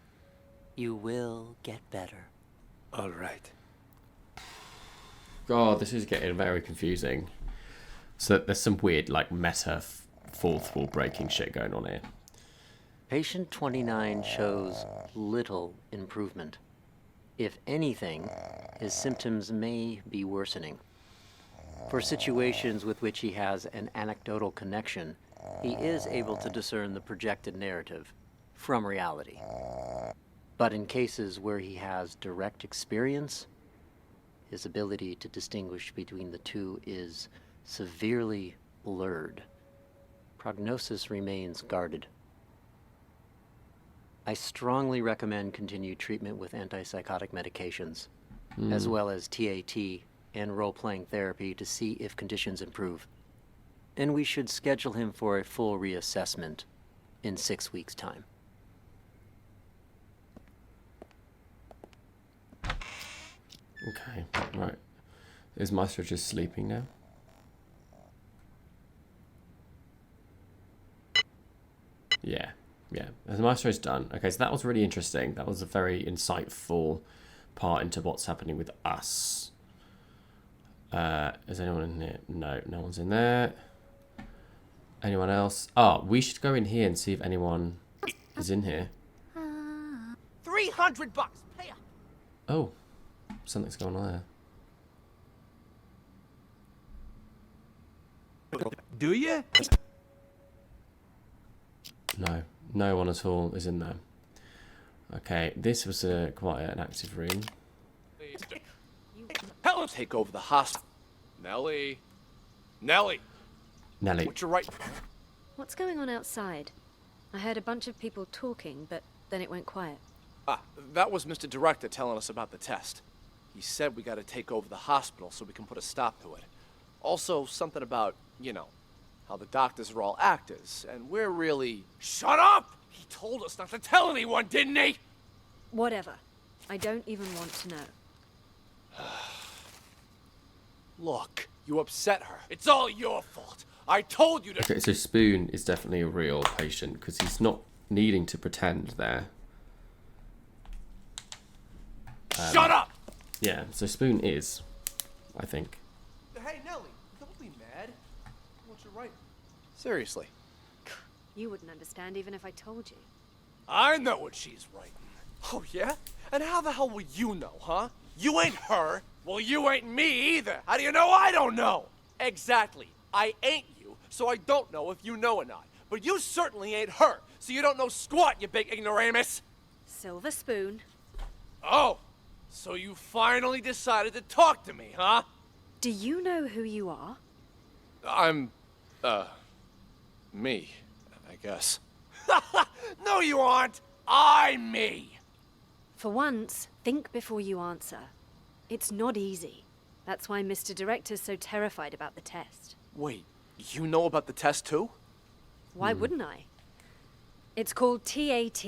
you will get better. All right. God, this is getting very confusing. So there's some weird, like, meta fourth wall breaking shit going on here. Patient 29 shows little improvement. If anything, his symptoms may be worsening. For situations with which he has an anecdotal connection, he is able to discern the projected narrative from reality. But in cases where he has direct experience, his ability to distinguish between the two is severely blurred. Prognosis remains guarded. I strongly recommend continued treatment with antipsychotic medications, as well as TAT and role-playing therapy to see if conditions improve. And we should schedule him for a full reassessment in 6 weeks' time. Okay, right. Is Maestro just sleeping now? Yeah. The Maestro's done. Okay, so that was really interesting. That was a very insightful part into what's happening with us. Is anyone in here? No, no one's in there. Anyone else? Oh, we should go in here and see if anyone is in here. $300. Pay up. Oh, something's going on there. Do you? No, no one at all is in there. Okay, this was quite an active room. Helen, take over the hospital. Nellie. Nellie. What's your right? What's going on outside? I heard a bunch of people talking, but then it went quiet. That was Mr. Director telling us about the test. He said we gotta take over the hospital so we can put a stop to it. Also, something about, you know, how the doctors are all actors, and we're really... Shut up! He told us not to tell anyone, didn't he? Whatever. I don't even want to know. Look, you upset her. It's all your fault. I told you to... Okay, so Spoon is definitely a real patient because he's not needing to pretend there. Shut up! Yeah, so Spoon is, I think. Hey, Nellie, don't be mad. What's your right? Seriously. You wouldn't understand even if I told you. I know what she's writing. Oh, yeah? And how the hell will you know, huh? You ain't her. Well, you ain't me either. How do you know I don't know? Exactly. I ain't you, so I don't know if you know or not. But you certainly ain't her, so you don't know squat, you big ignoramus. Silver Spoon. Oh, so you finally decided to talk to me, huh? Do you know who you are? I'm, me, I guess. No, you aren't. I'm me. For once, think before you answer. It's not easy. That's why Mr. Director's so terrified about the test. Wait, you know about the test too? Why wouldn't I? It's called TAT,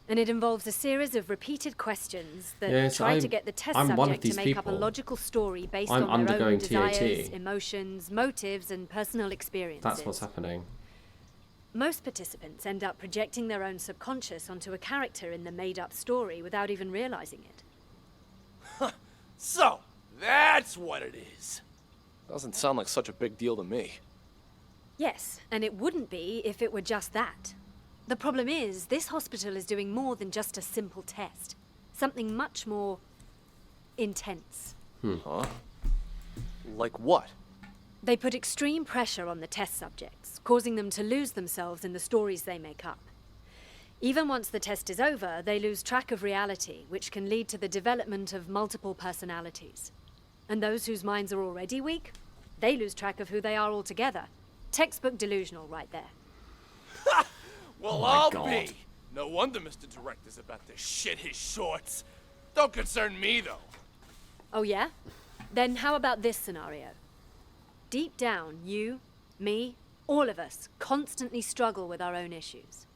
and it involves a series of repeated questions that try to get the test subject to make up a logical story based on their own desires, emotions, motives, and personal experiences. That's what's happening. Most participants end up projecting their own subconscious onto a character in the made-up story without even realizing it. So, that's what it is. Doesn't sound like such a big deal to me. Yes, and it wouldn't be if it were just that. The problem is, this hospital is doing more than just a simple test. Something much more intense. Huh? Like what? They put extreme pressure on the test subjects, causing them to lose themselves in the stories they make up. Even once the test is over, they lose track of reality, which can lead to the development of multiple personalities. And those whose minds are already weak, they lose track of who they are altogether. Textbook delusional right there. Well, Oh my I'll God. be. No wonder Mr. Director's about to shit his shorts. Don't concern me, though. Oh yeah? Then how about this scenario? Deep down, you, me, all of us constantly struggle with our own issues.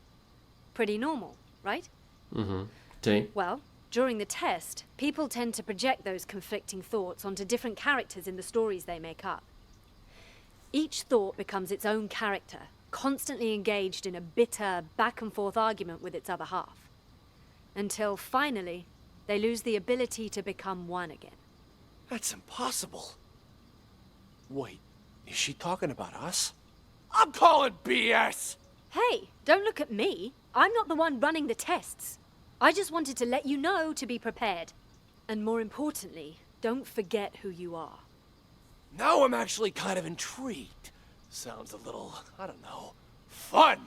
Pretty normal, right? Mm-hmm. D. Well, during the test, people tend to project those conflicting thoughts onto different characters in the stories they make up. Each thought becomes its own character, constantly engaged in a bitter, back-and-forth argument with its other half. Until, finally, they lose the ability to become one again. That's impossible. Wait, is she talking about us? I'm calling BS! Hey, don't look at me. I'm not the one running the tests. I just wanted to let you know to be prepared. And more importantly, don't forget who you are. Now I'm actually kind of intrigued. Sounds a little, I don't know, fun.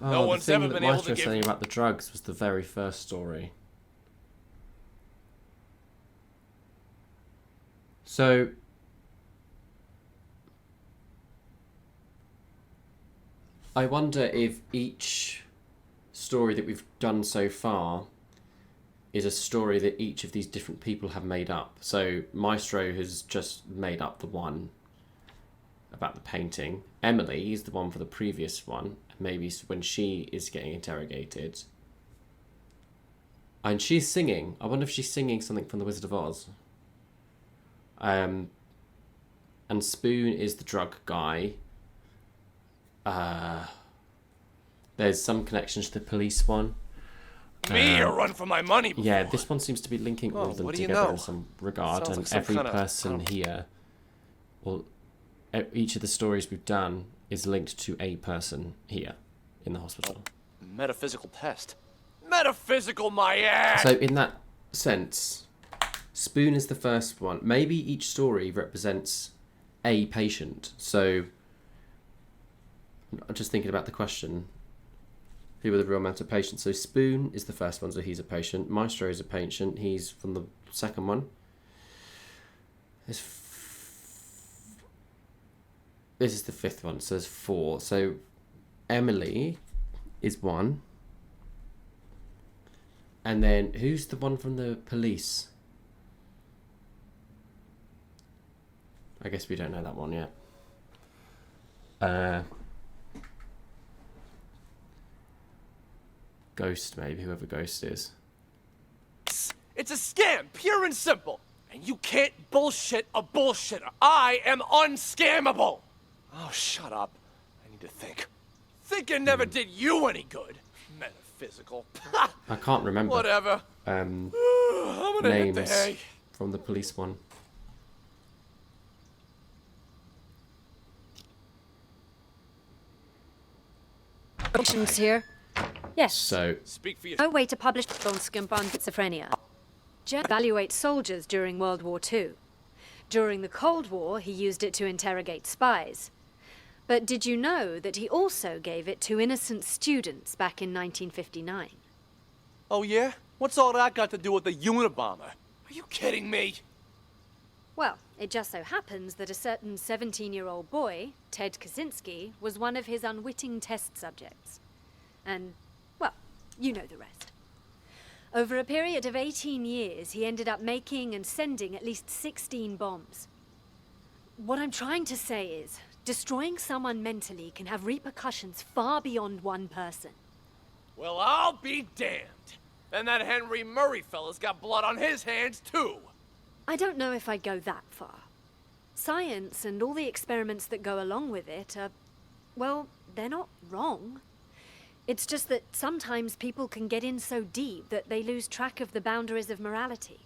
Oh, No the one's thing ever that been able Maestro to was give saying me... about the drugs was the very first story. So, I wonder if each story that we've done so far is a story that each of these different people have made up. So Maestro has just made up the one about the painting. Emily is the one for the previous one. Maybe when she is getting interrogated. And she's singing. I wonder if she's singing something from The Wizard of Oz. And Spoon is the drug guy. There's some connection to the police one. Me a run for my money before. Yeah, this one seems to be linking all Oh, of them what do you together know? in some regard, Sounds and like some every kind of- person here, well, each of the stories we've done is linked to a person here in the hospital. Metaphysical test. Metaphysical my ass! So in that sense, Spoon is the first one. Maybe each story represents a patient. So I'm just thinking about the question. Who are the real mental patients? So Spoon is the first one, so he's a patient. Maestro is a patient. He's from the second one. This is the fifth one, so there's 4. So Emily is 1. And then who's the one from the police? I guess we don't know that one yet. Ghost, maybe, whoever Ghost is. It's a scam, pure and simple. And you can't bullshit a bullshitter. I am unscammable. Oh, shut up. I need to think. Thinking never did you any good. Metaphysical. I can't remember. Whatever. I'm gonna hit the Names hay. from the police one. Options here? Yes. So, Speak for No way to publish on skimp on schizophrenia. Evaluate soldiers during World War II. During the Cold War, he used it to interrogate spies. But did you know that he also gave it to innocent students back in 1959? Oh, yeah? What's all that got to do with the Unabomber? Are you kidding me? Well, it just so happens that a certain 17-year-old boy, Ted Kaczynski, was one of his unwitting test subjects. And, well, you know the rest. Over a period of 18 years, he ended up making and sending at least 16 bombs. What I'm trying to say is, destroying someone mentally can have repercussions far beyond one person. Well, I'll be damned. And that Henry Murray fella's got blood on his hands, too. I don't know if I'd go that far. Science and all the experiments that go along with it are, well, they're not wrong. It's just that sometimes people can get in so deep that they lose track of the boundaries of morality.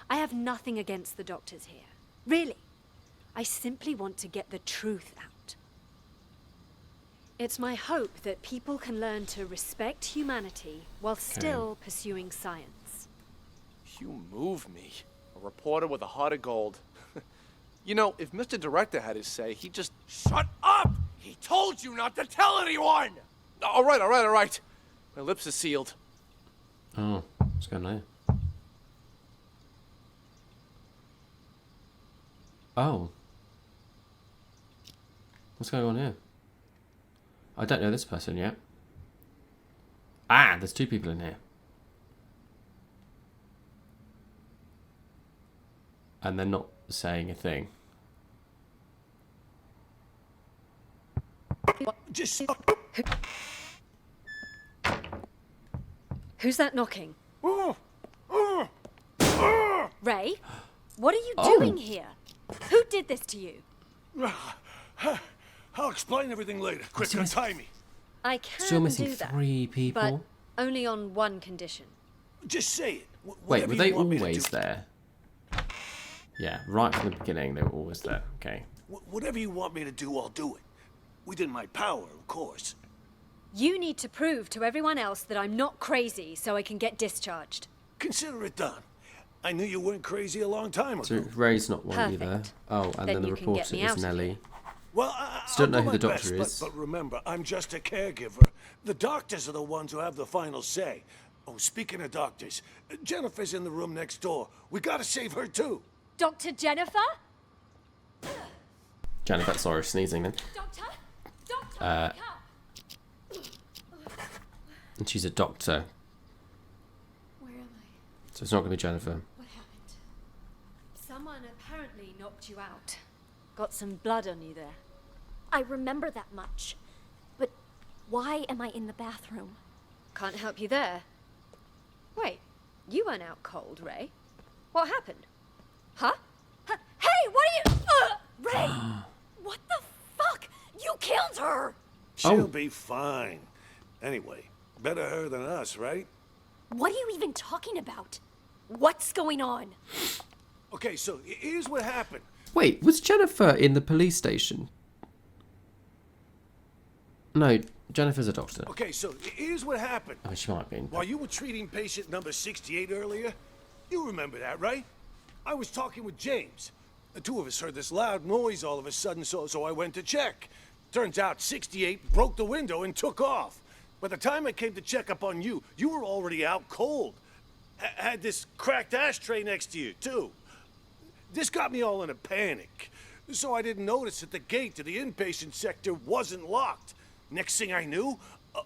I have nothing against the doctors here. Really. I simply want to get the truth out. It's my hope that people can learn to respect humanity while still pursuing science. You move me. A reporter with a heart of gold. You know, if Mr. Director had his say, he'd just... Shut up! He told you not to tell anyone! All right. My lips are sealed. Oh, what's going on here? Oh. What's going on here? I don't know this person yet. Ah, there's two people in here. And they're not saying a thing. Just... Who's that knocking? Ray? What are you Oh. doing here? Who did this to you? I'll explain everything later. Quick, untie me. I can Still missing do that, 3 people. but only on one condition. Just say it. Wait, were they always there? Yeah, right from the beginning, they were always there. Okay. Whatever you want me to do, I'll do it. Within my power, of course. You need to prove to everyone else that I'm not crazy so I can get discharged. Consider it done. I knew you weren't crazy a long time ago. So Ray's not one either. Oh, and then the you can get reporter me is out of Nellie. Well, Still don't I'll know who do the my doctor best, is. But remember, I'm just a caregiver. The doctors are the ones who have the final say. Oh, speaking of doctors, Jennifer's in the room next door. We gotta save her too. Dr. Jennifer? Jennifer, sorry, sneezing then. Doctor? And she's a doctor. Where am I? So it's not going to be Jennifer. What happened? Someone apparently knocked you out. Got some blood on you there. I remember that much. But why am I in the bathroom? Can't help you there. Wait, you weren't out cold, Ray. What happened? Huh? Hey, what are you... Ray! What the fuck? You killed her! She'll be fine. Anyway, better her than us, right? What are you even talking about? What's going on? Okay, so here's what happened. Wait, was Jennifer in the police station? No, Jennifer's a doctor. Okay, so here's what happened. Oh, she might be. While you were treating patient number 68 earlier, you remember that, right? I was talking with James. The two of us heard this loud noise all of a sudden, so I went to check. Turns out 68 broke the window and took off. By the time I came to check up on you, you were already out cold. Had this cracked ashtray next to you, too. This got me all in a panic. So I didn't notice that the gate to the inpatient sector wasn't locked. Next thing I knew,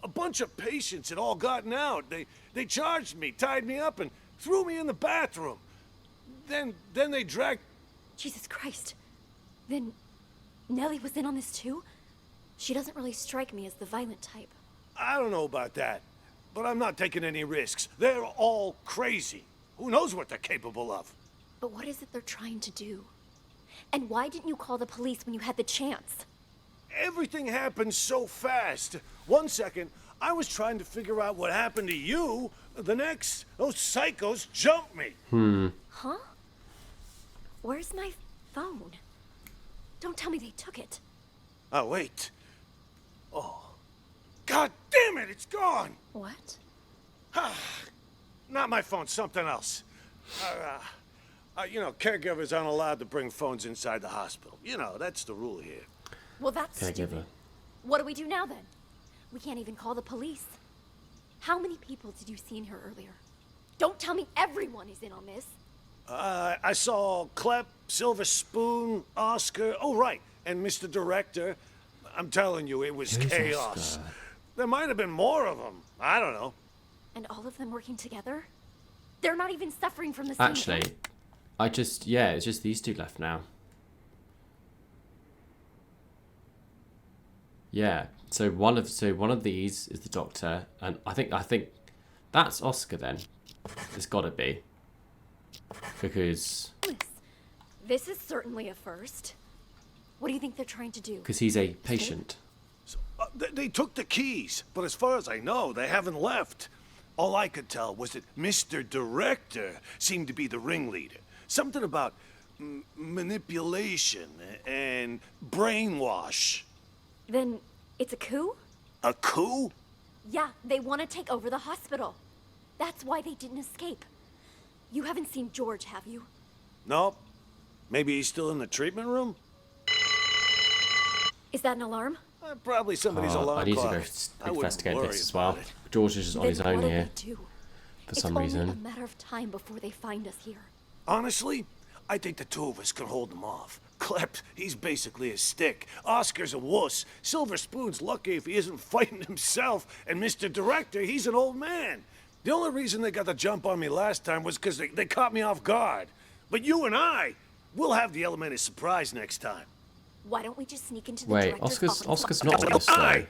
a bunch of patients had all gotten out. They charged me, tied me up, and threw me in the bathroom. Then they dragged... Jesus Christ. Then Nellie was in on this too? She doesn't really strike me as the violent type. I don't know about that, but I'm not taking any risks. They're all crazy. Who knows what they're capable of? But what is it they're trying to do? And why didn't you call the police when you had the chance? Everything happened so fast. 1 second, I was trying to figure out what happened to you. The next, those psychos jumped me. Huh? Where's my phone? Don't tell me they took it. Oh, wait. Oh. God damn it, it's gone! What? Not my phone, something else. You know, caregivers aren't allowed to bring phones inside the hospital. You know, that's the rule here. Well, that's stupid. What do we do now, then? We can't even call the police. How many people did you see in here earlier? Don't tell me everyone is in on this. I saw Clep, Silver Spoon, Oscar. Oh, right. And Mr. Director. I'm telling you, it was chaos. Oscar? There might have been more of them. I don't know. And all of them working together? They're not even suffering from the same Actually, thing. it's just these two left now. Yeah, so one of these is the doctor, and I think that's Oscar then. It's gotta be. Because This is certainly a first. What do you think they're trying to do? he's a patient. So, they took the keys, but as far as I know, they haven't left. All I could tell was that Mr. Director seemed to be the ringleader. Something about manipulation and brainwash. Then it's a coup? A coup? Yeah, they want to take over the hospital. That's why they didn't escape. You haven't seen George, have you? Nope. Maybe he's still in the treatment room? Is that an alarm? Probably somebody's alarm I need clock. to go investigate this as well. George is just on Then his own what'll here we do? for some It's only reason. a matter of time before they find us here. Honestly, I think the two of us can hold them off. Klep, he's basically a stick. Oscar's a wuss. Silver Spoon's lucky if he isn't fighting himself. And Mr. Director, he's an old man. The only reason they got the jump on me last time was because they caught me off guard. But you and I, we'll have the element of surprise next time. Why don't we just sneak into the Wait, director's office? Oscar's not on this though.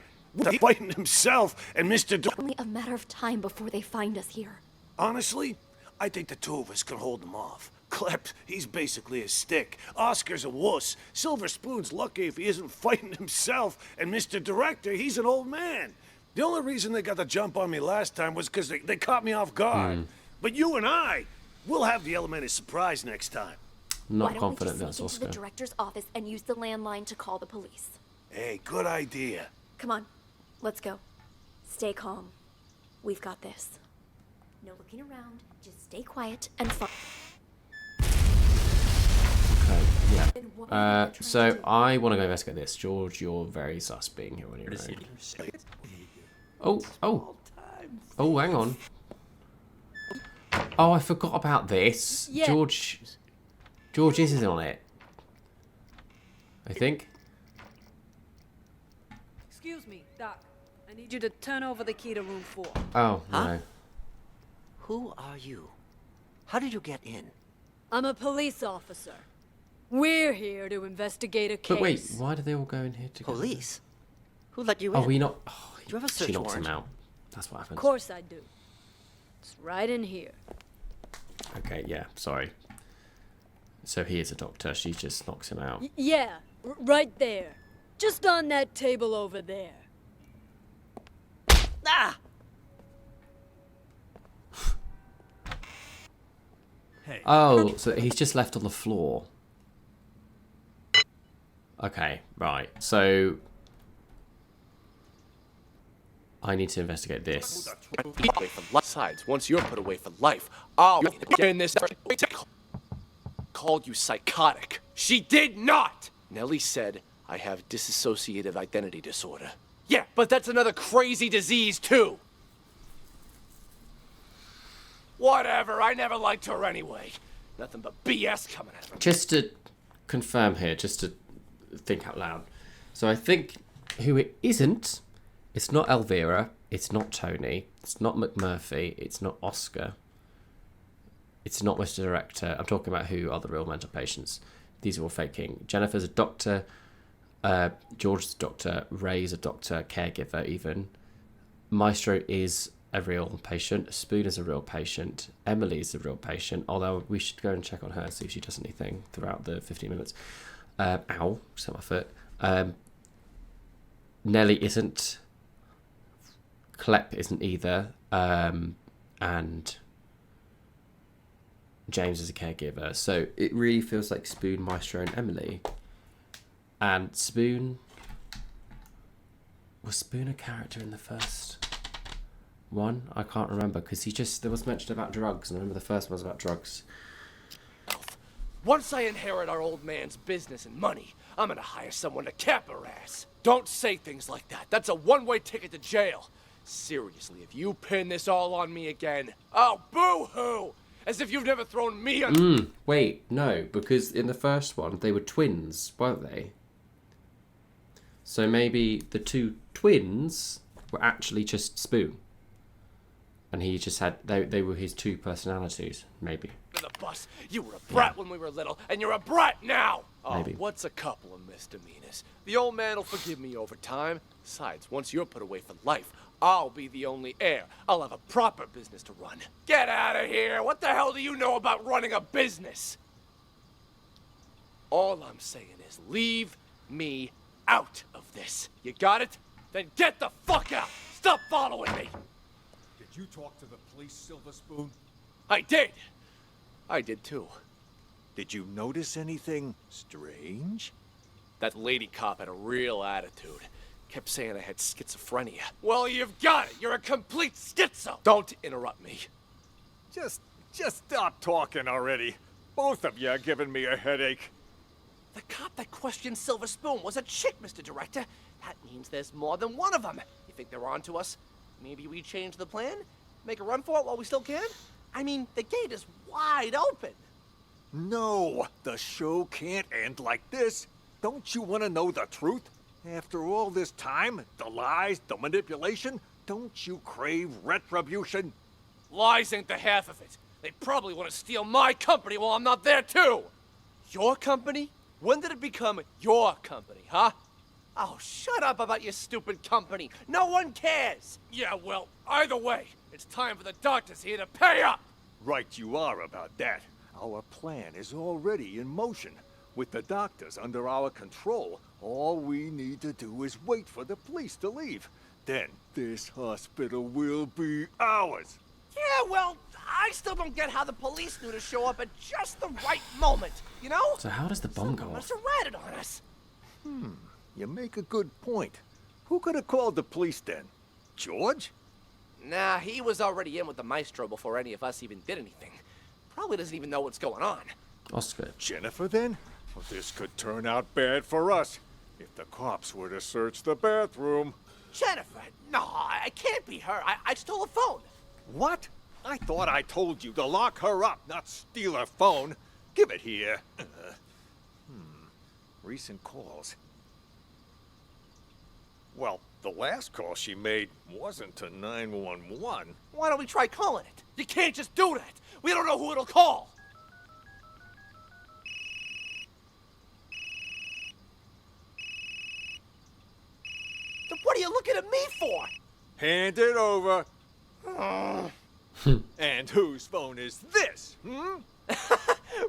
He's fighting himself and Mr. Only a matter of time before they find us here. Honestly, I think the two of us can hold them off. Klep, he's basically a stick. Oscar's a wuss. Silver Spoon's lucky if he isn't fighting himself. And Mr. Director, he's an old man. The only reason they got the jump on me last time was because they caught me off guard. But you and I, we'll have the element of surprise next time. Not Why don't confident we that's just sneak into Oscar. the director's office and use the landline to call the police? Hey, good idea. Come on, let's go. Stay calm. We've got this. No looking around. Just stay quiet and follow. Okay, yeah. So I want to go investigate this. George, you're very sus being here on your own. Oh, hang on. Oh, I forgot about this. Yeah. George isn't on it. I think. Excuse me, Doc. I need you to turn over the key to room 4. Oh, Huh? no. Who are you? How did you get in? I'm a police officer. We're here to investigate a case. But wait, why do they all go in here together? Police? Who let you Oh, in? we not. Oh, Do you have a she search knocks him warrant? out. That's what Of happens. course I do. It's right in here. Okay, yeah, sorry. So he is a doctor. She just knocks him out. Yeah, right there. Just on that table over there. Ah! Hey. Oh, so he's just left on the floor. Okay, right. So I need to investigate this. Away for life. Besides, once you're put away for life, I'll in this. Called you psychotic. She did not. Nellie said I have dissociative identity disorder. Yeah, but that's another crazy disease too. Whatever. I never liked her anyway. Nothing but BS coming at her. Just to confirm here, just to think out loud. So I think who it isn't, it's not Elvira, it's not Tony, it's not McMurphy, it's not Oscar, it's not Mr. Director. I'm talking about who are the real mental patients. These are all faking. Jennifer's a doctor, George's a doctor, Ray's a doctor, caregiver even. Maestro is a real patient, Spoon is a real patient, Emily's a real patient, although we should go and check on her, see if she does anything throughout the 15 minutes. Ow, just hit my foot. Nellie isn't. Klep isn't either. And James is a caregiver. So it really feels like Spoon, Maestro, and Emily. And Spoon... Was Spoon a character in the first one? I can't remember, because there was mention about drugs, and I remember the first one was about drugs. Once I inherit our old man's business and money, I'm gonna hire someone to cap her ass. Don't say things like that. That's a one-way ticket to jail. Seriously, if you pin this all on me again, oh, boo-hoo! As if you've never thrown me a... Wait, no, because in the first one, they were twins, weren't they? So maybe the two twins were actually just Spoon. And he just had... They were his two personalities, maybe. The bus. You were a brat when we were little, and you're a brat now! Oh, Maybe. What's a couple of misdemeanors? The old man will forgive me over time. Besides, once you're put away for life, I'll be the only heir. I'll have a proper business to run. Get out of here! What the hell do you know about running a business? All I'm saying is leave me out of this. You got it? Then get the fuck out! Stop following me! Did you talk to the police, Silver Spoon? I did! I did too. Did you notice anything strange? That lady cop had a real attitude. Kept saying I had schizophrenia. Well, you've got it. You're a complete schizo. Don't interrupt me. Just stop talking already. Both of you are giving me a headache. The cop that questioned Silver Spoon was a chick, Mr. Director. That means there's more than one of them. You think they're on to us? Maybe we change the plan? Make a run for it while we still can? I mean, the gate is wide open. No, the show can't end like this. Don't you want to know the truth? After all this time, the lies, the manipulation, don't you crave retribution? Lies ain't the half of it. They probably want to steal my company while I'm not there, too. Your company? When did it become your company, huh? Oh, shut up about your stupid company. No one cares. Yeah, well, either way, it's time for the doctors here to pay up. Right you are about that. Our plan is already in motion. With the doctors under our control, all we need to do is wait for the police to leave. Then this hospital will be ours. Yeah, well, I still don't get how the police knew to show up at just the right moment, you know? So how does the bomb go off? Must have ratted on us. You make a good point. Who could have called the police then? George? Nah, he was already in with the maestro before any of us even did anything. Probably doesn't even know what's going on. Oscar. Jennifer then? Well, this could turn out bad for us. If the cops were to search the bathroom. Jennifer? No, I can't be her. I stole a phone. What? I thought I told you to lock her up, not steal her phone. Give it here. Recent calls. Well, the last call she made wasn't to 911. Why don't we try calling it? You can't just do that. We don't know who it'll call. Then what are you looking at me for? Hand it over. And whose phone is this?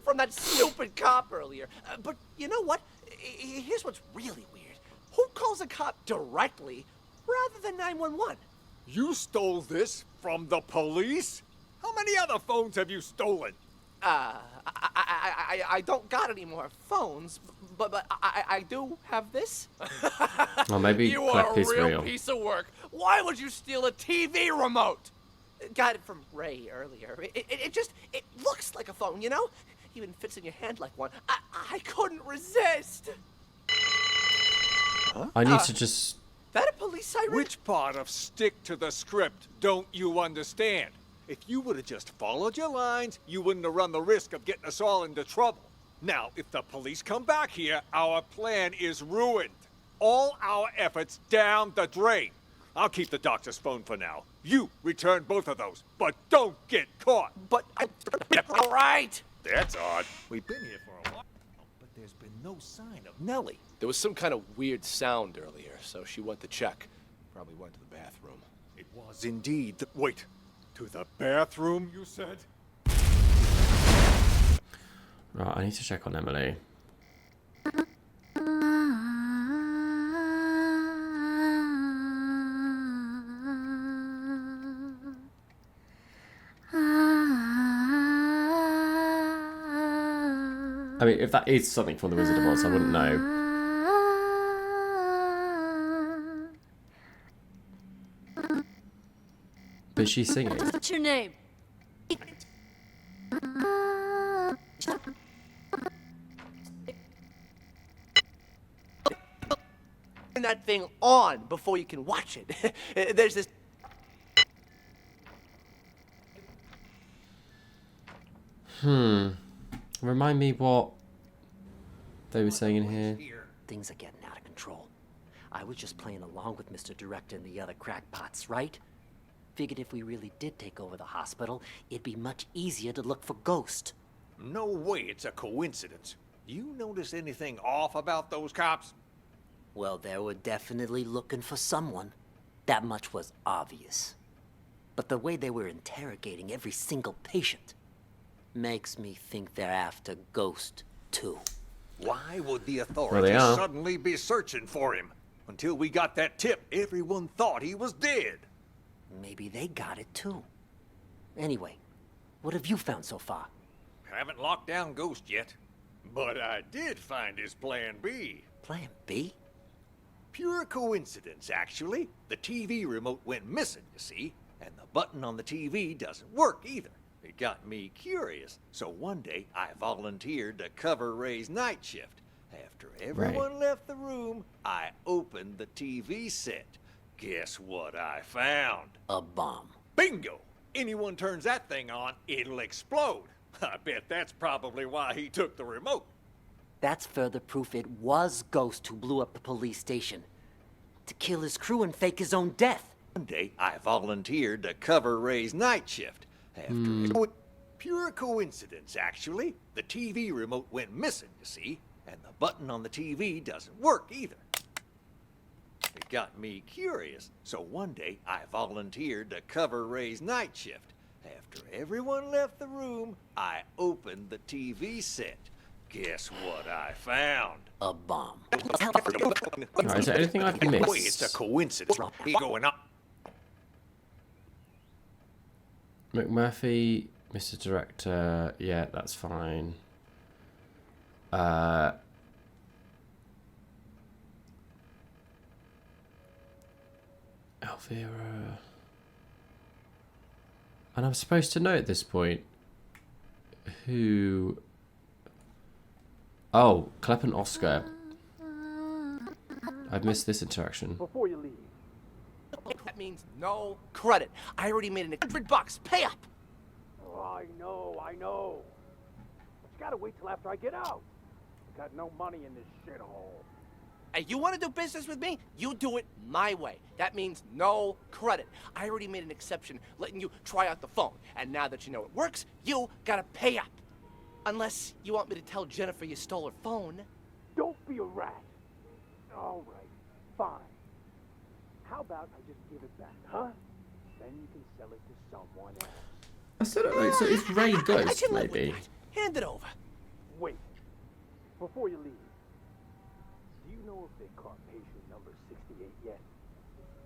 From that stupid cop earlier. But you know what? Here's what's really weird. Who calls a cop directly rather than 911? You stole this from the police? How many other phones have you stolen? I don't got any more phones, but I do have this. Or maybe You are a Clep is real real. piece of work. Why would you steal a TV remote? Got it from Ray earlier. It looks like a phone, you know? Even fits in your hand like one. I couldn't resist. I need to just... That a police siren? Which part of stick to the script don't you understand? If you would have just followed your lines, you wouldn't have run the risk of getting us all into trouble. Now, if the police come back here, our plan is ruined. All our efforts down the drain. I'll keep the doctor's phone for now. You return both of those, but don't get caught. But all right. That's odd. We've been here for a while, but there's been no sign of Nellie. There was some kind of weird sound earlier, so she went to check. Probably went to the bathroom. It was indeed. Wait, to the bathroom, you said? Right, I need to check on Emily. I mean, if that is something from the Wizard of Oz, I wouldn't know. But she's singing. What's your name? Turn that thing on before you can watch it. There's this. Remind me what they were saying in here. Things are getting out of control. I was just playing along with Mr. Director and the other crackpots, right? Figured if we really did take over the hospital, it'd be much easier to look for Ghost. No way it's a coincidence. You notice anything off about those cops? Well, they were definitely looking for someone. That much was obvious. But the way they were interrogating every single patient makes me think they're after Ghost, too. Why would the Well, authorities they are. suddenly be searching for him? Until we got that tip, everyone thought he was dead. Maybe they got it, too. Anyway, what have you found so far? Haven't locked down Ghost yet. But I did find his plan B. Plan B? pure coincidence, actually. The TV remote went missing, you see, and the button on the TV doesn't work either. It got me curious, so one day I volunteered to cover Ray's night shift. After everyone left the room, I opened the TV set. Guess what I found? A bomb. Bingo! Anyone turns that thing on, it'll explode. I bet that's probably why he took the remote. That's further proof it was Ghost who blew up the police station. To kill his crew and fake his own death. One day, I volunteered to cover Ray's night shift. After pure coincidence, actually. The TV remote went missing, you see, and the button on the TV doesn't work either. It got me curious, so one day I volunteered to cover Ray's night shift. After everyone left the room, I opened the TV set. Guess what I found? A bomb. Right, is there anything I've missed? Boy, it's a coincidence. Going up. McMurphy, Mr. Director, yeah, that's fine. Elvira. And I'm supposed to know at this point who... Oh, Clep and Oscar. I've missed this interaction. Before you leave. That means no credit. I already made $100. Pay up. Oh, I know. But you gotta wait till after I get out. I got no money in this shithole. Hey, you want to do business with me? You do it my way. That means no credit. I already made an exception, letting you try out the phone. And now that you know it works, you gotta pay up. Unless you want me to tell Jennifer you stole her phone. Don't be a rat. All right, fine. How about I just give it back, huh? Then you can sell it to someone else. I still don't know. So is Ray Ghost, maybe? Hand it over. Wait. Before you leave, do you know if they caught patient number 68 yet?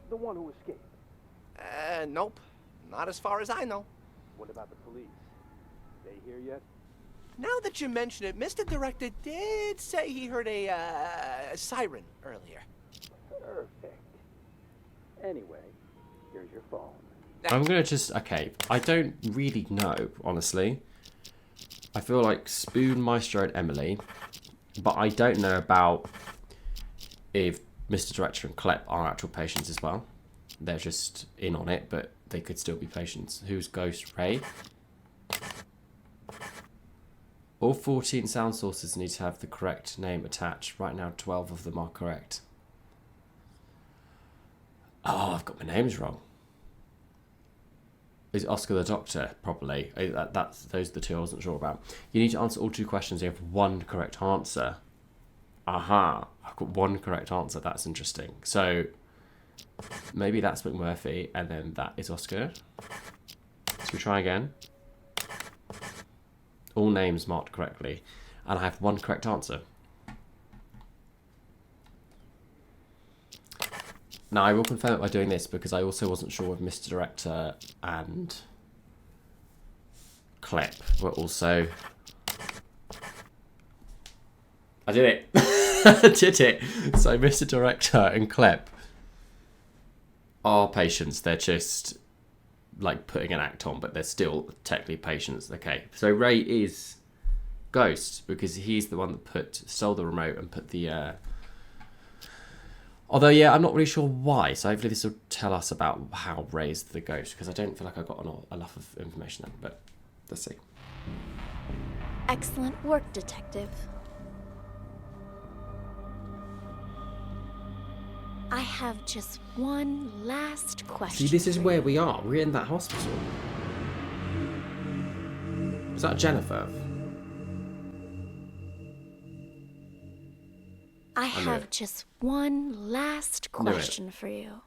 The one who escaped? Nope. Not as far as I know. What about the police? They here yet? Now that you mention it, Mr. Director did say he heard a siren earlier. Perfect. Anyway, here's your phone. I'm gonna just... Okay, I don't really know, honestly. I feel like Spoon, Maestro, and Emily. But I don't know about if Mr. Director and Clep are actual patients as well. They're just in on it, but they could still be patients. Who's Ghost? Ray? All 14 sound sources need to have the correct name attached. Right now, 12 of them are correct. Oh, I've got my names wrong. Is Oscar the Doctor? Probably. Those are the two I wasn't sure about. You need to answer all 2 questions. You have 1 correct answer. Aha. I've got 1 correct answer. That's interesting. So, maybe that's McMurphy, and then that is Oscar. Should we try again? All names marked correctly. And I have 1 correct answer. Now, I will confirm it by doing this because I also wasn't sure if Mr. Director and Clep were also... I did it! I did it! So Mr. Director and Clep are patients. They're just like putting an act on, but they're still technically patients. Okay, so Ray is Ghost because he's the one that stole the remote and put the... Although, yeah, I'm not really sure why, so hopefully this will tell us about how Ray's the ghost, because I don't feel like I got enough of information then, but let's see. Excellent work, Detective. I have just one last question. See, this is where we are. We're in that hospital. Is that Jennifer? I have just one last question for you.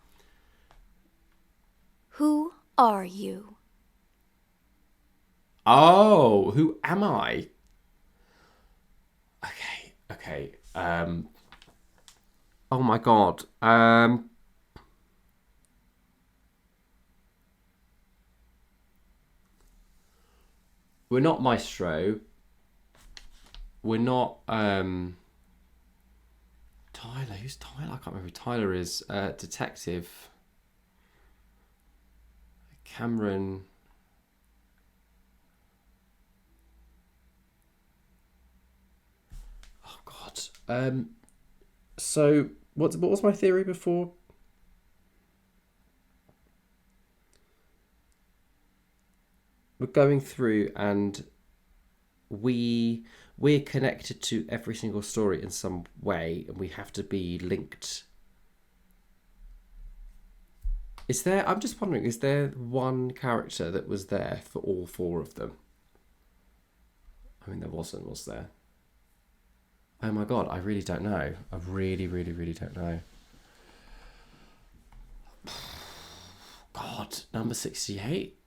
Who are you? Oh, who am I? Okay. Oh my god. We're not Maestro. We're not, Tyler. Who's Tyler? I can't remember who Tyler is. Detective. Cameron. Oh God. So what was my theory before? We're going through and we're connected to every single story in some way, and we have to be linked. I'm just wondering, is there one character that was there for all four of them? I mean, there wasn't, was there? Oh my God, I really don't know. I really, really, really don't know. God, number 68?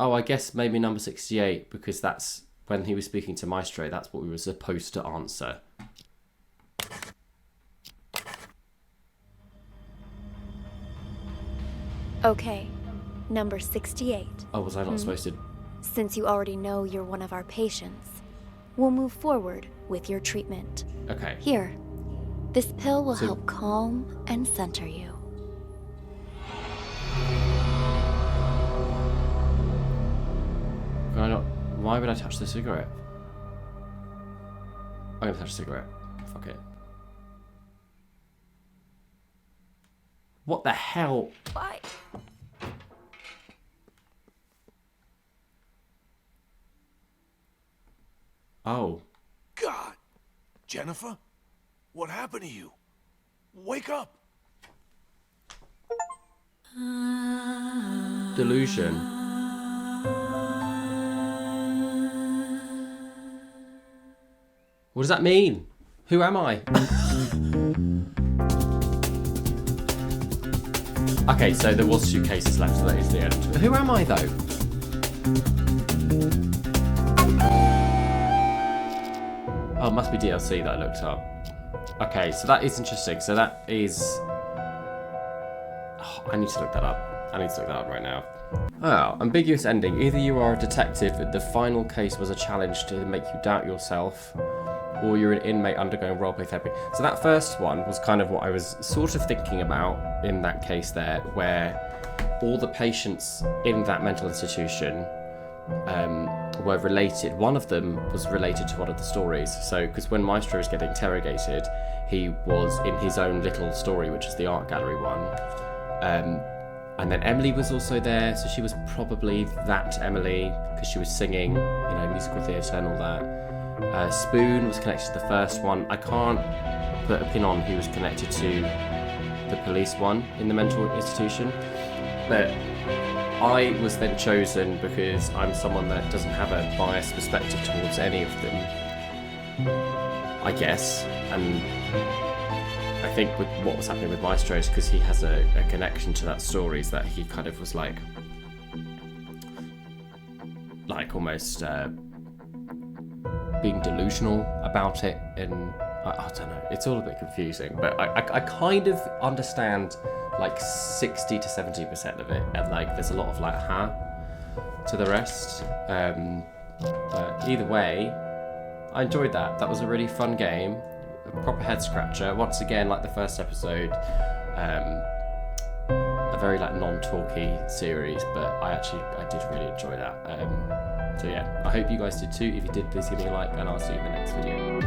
Oh, I guess maybe number 68, because that's when he was speaking to Maestro, that's what we were supposed to answer. Okay, number 68. Oh, was I not supposed to? Since you already know you're one of our patients, we'll move forward with your treatment. Okay. Here, this pill will help calm and center you. Can I not? Why would I touch the cigarette? I'm gonna touch the cigarette. Fuck it. What the hell? Why? Oh. God! Jennifer? What happened to you? Wake up! Delusion. What does that mean? Who am I? Okay, so there was 2 cases left, so that is the end. Who am I, though? Oh, it must be DLC that I looked up. Okay, so that is interesting. So that is... Oh, I need to look that up. I need to look that up right now. Oh, ambiguous ending. Either you are a detective and the final case was a challenge to make you doubt yourself, or you're an inmate undergoing roleplay therapy. So that first one was kind of what I was sort of thinking about in that case there, where all the patients in that mental institution were related. One of them was related to one of the stories. So, because when Maestro was getting interrogated, he was in his own little story, which is the art gallery one. And then Emily was also there, so she was probably that Emily, because she was singing, you know, musical theatre and all that. Spoon was connected to the first one. I can't put a pin on who was connected to the police one in the mental institution, but I was then chosen because I'm someone that doesn't have a biased perspective towards any of them, I guess. And I think with what was happening with Maestro is because he has a connection to that story, is that he kind of was like almost being delusional about it, and I don't know, it's all a bit confusing, but I kind of understand like 60 to 70% of it, and like there's a lot of to the rest. But either way, I enjoyed that. That was a really fun game, a proper head scratcher. Once again, like the first episode, a very non-talky series, but I did really enjoy that. So yeah, I hope you guys did too. If you did, please give me a like, and I'll see you in the next video.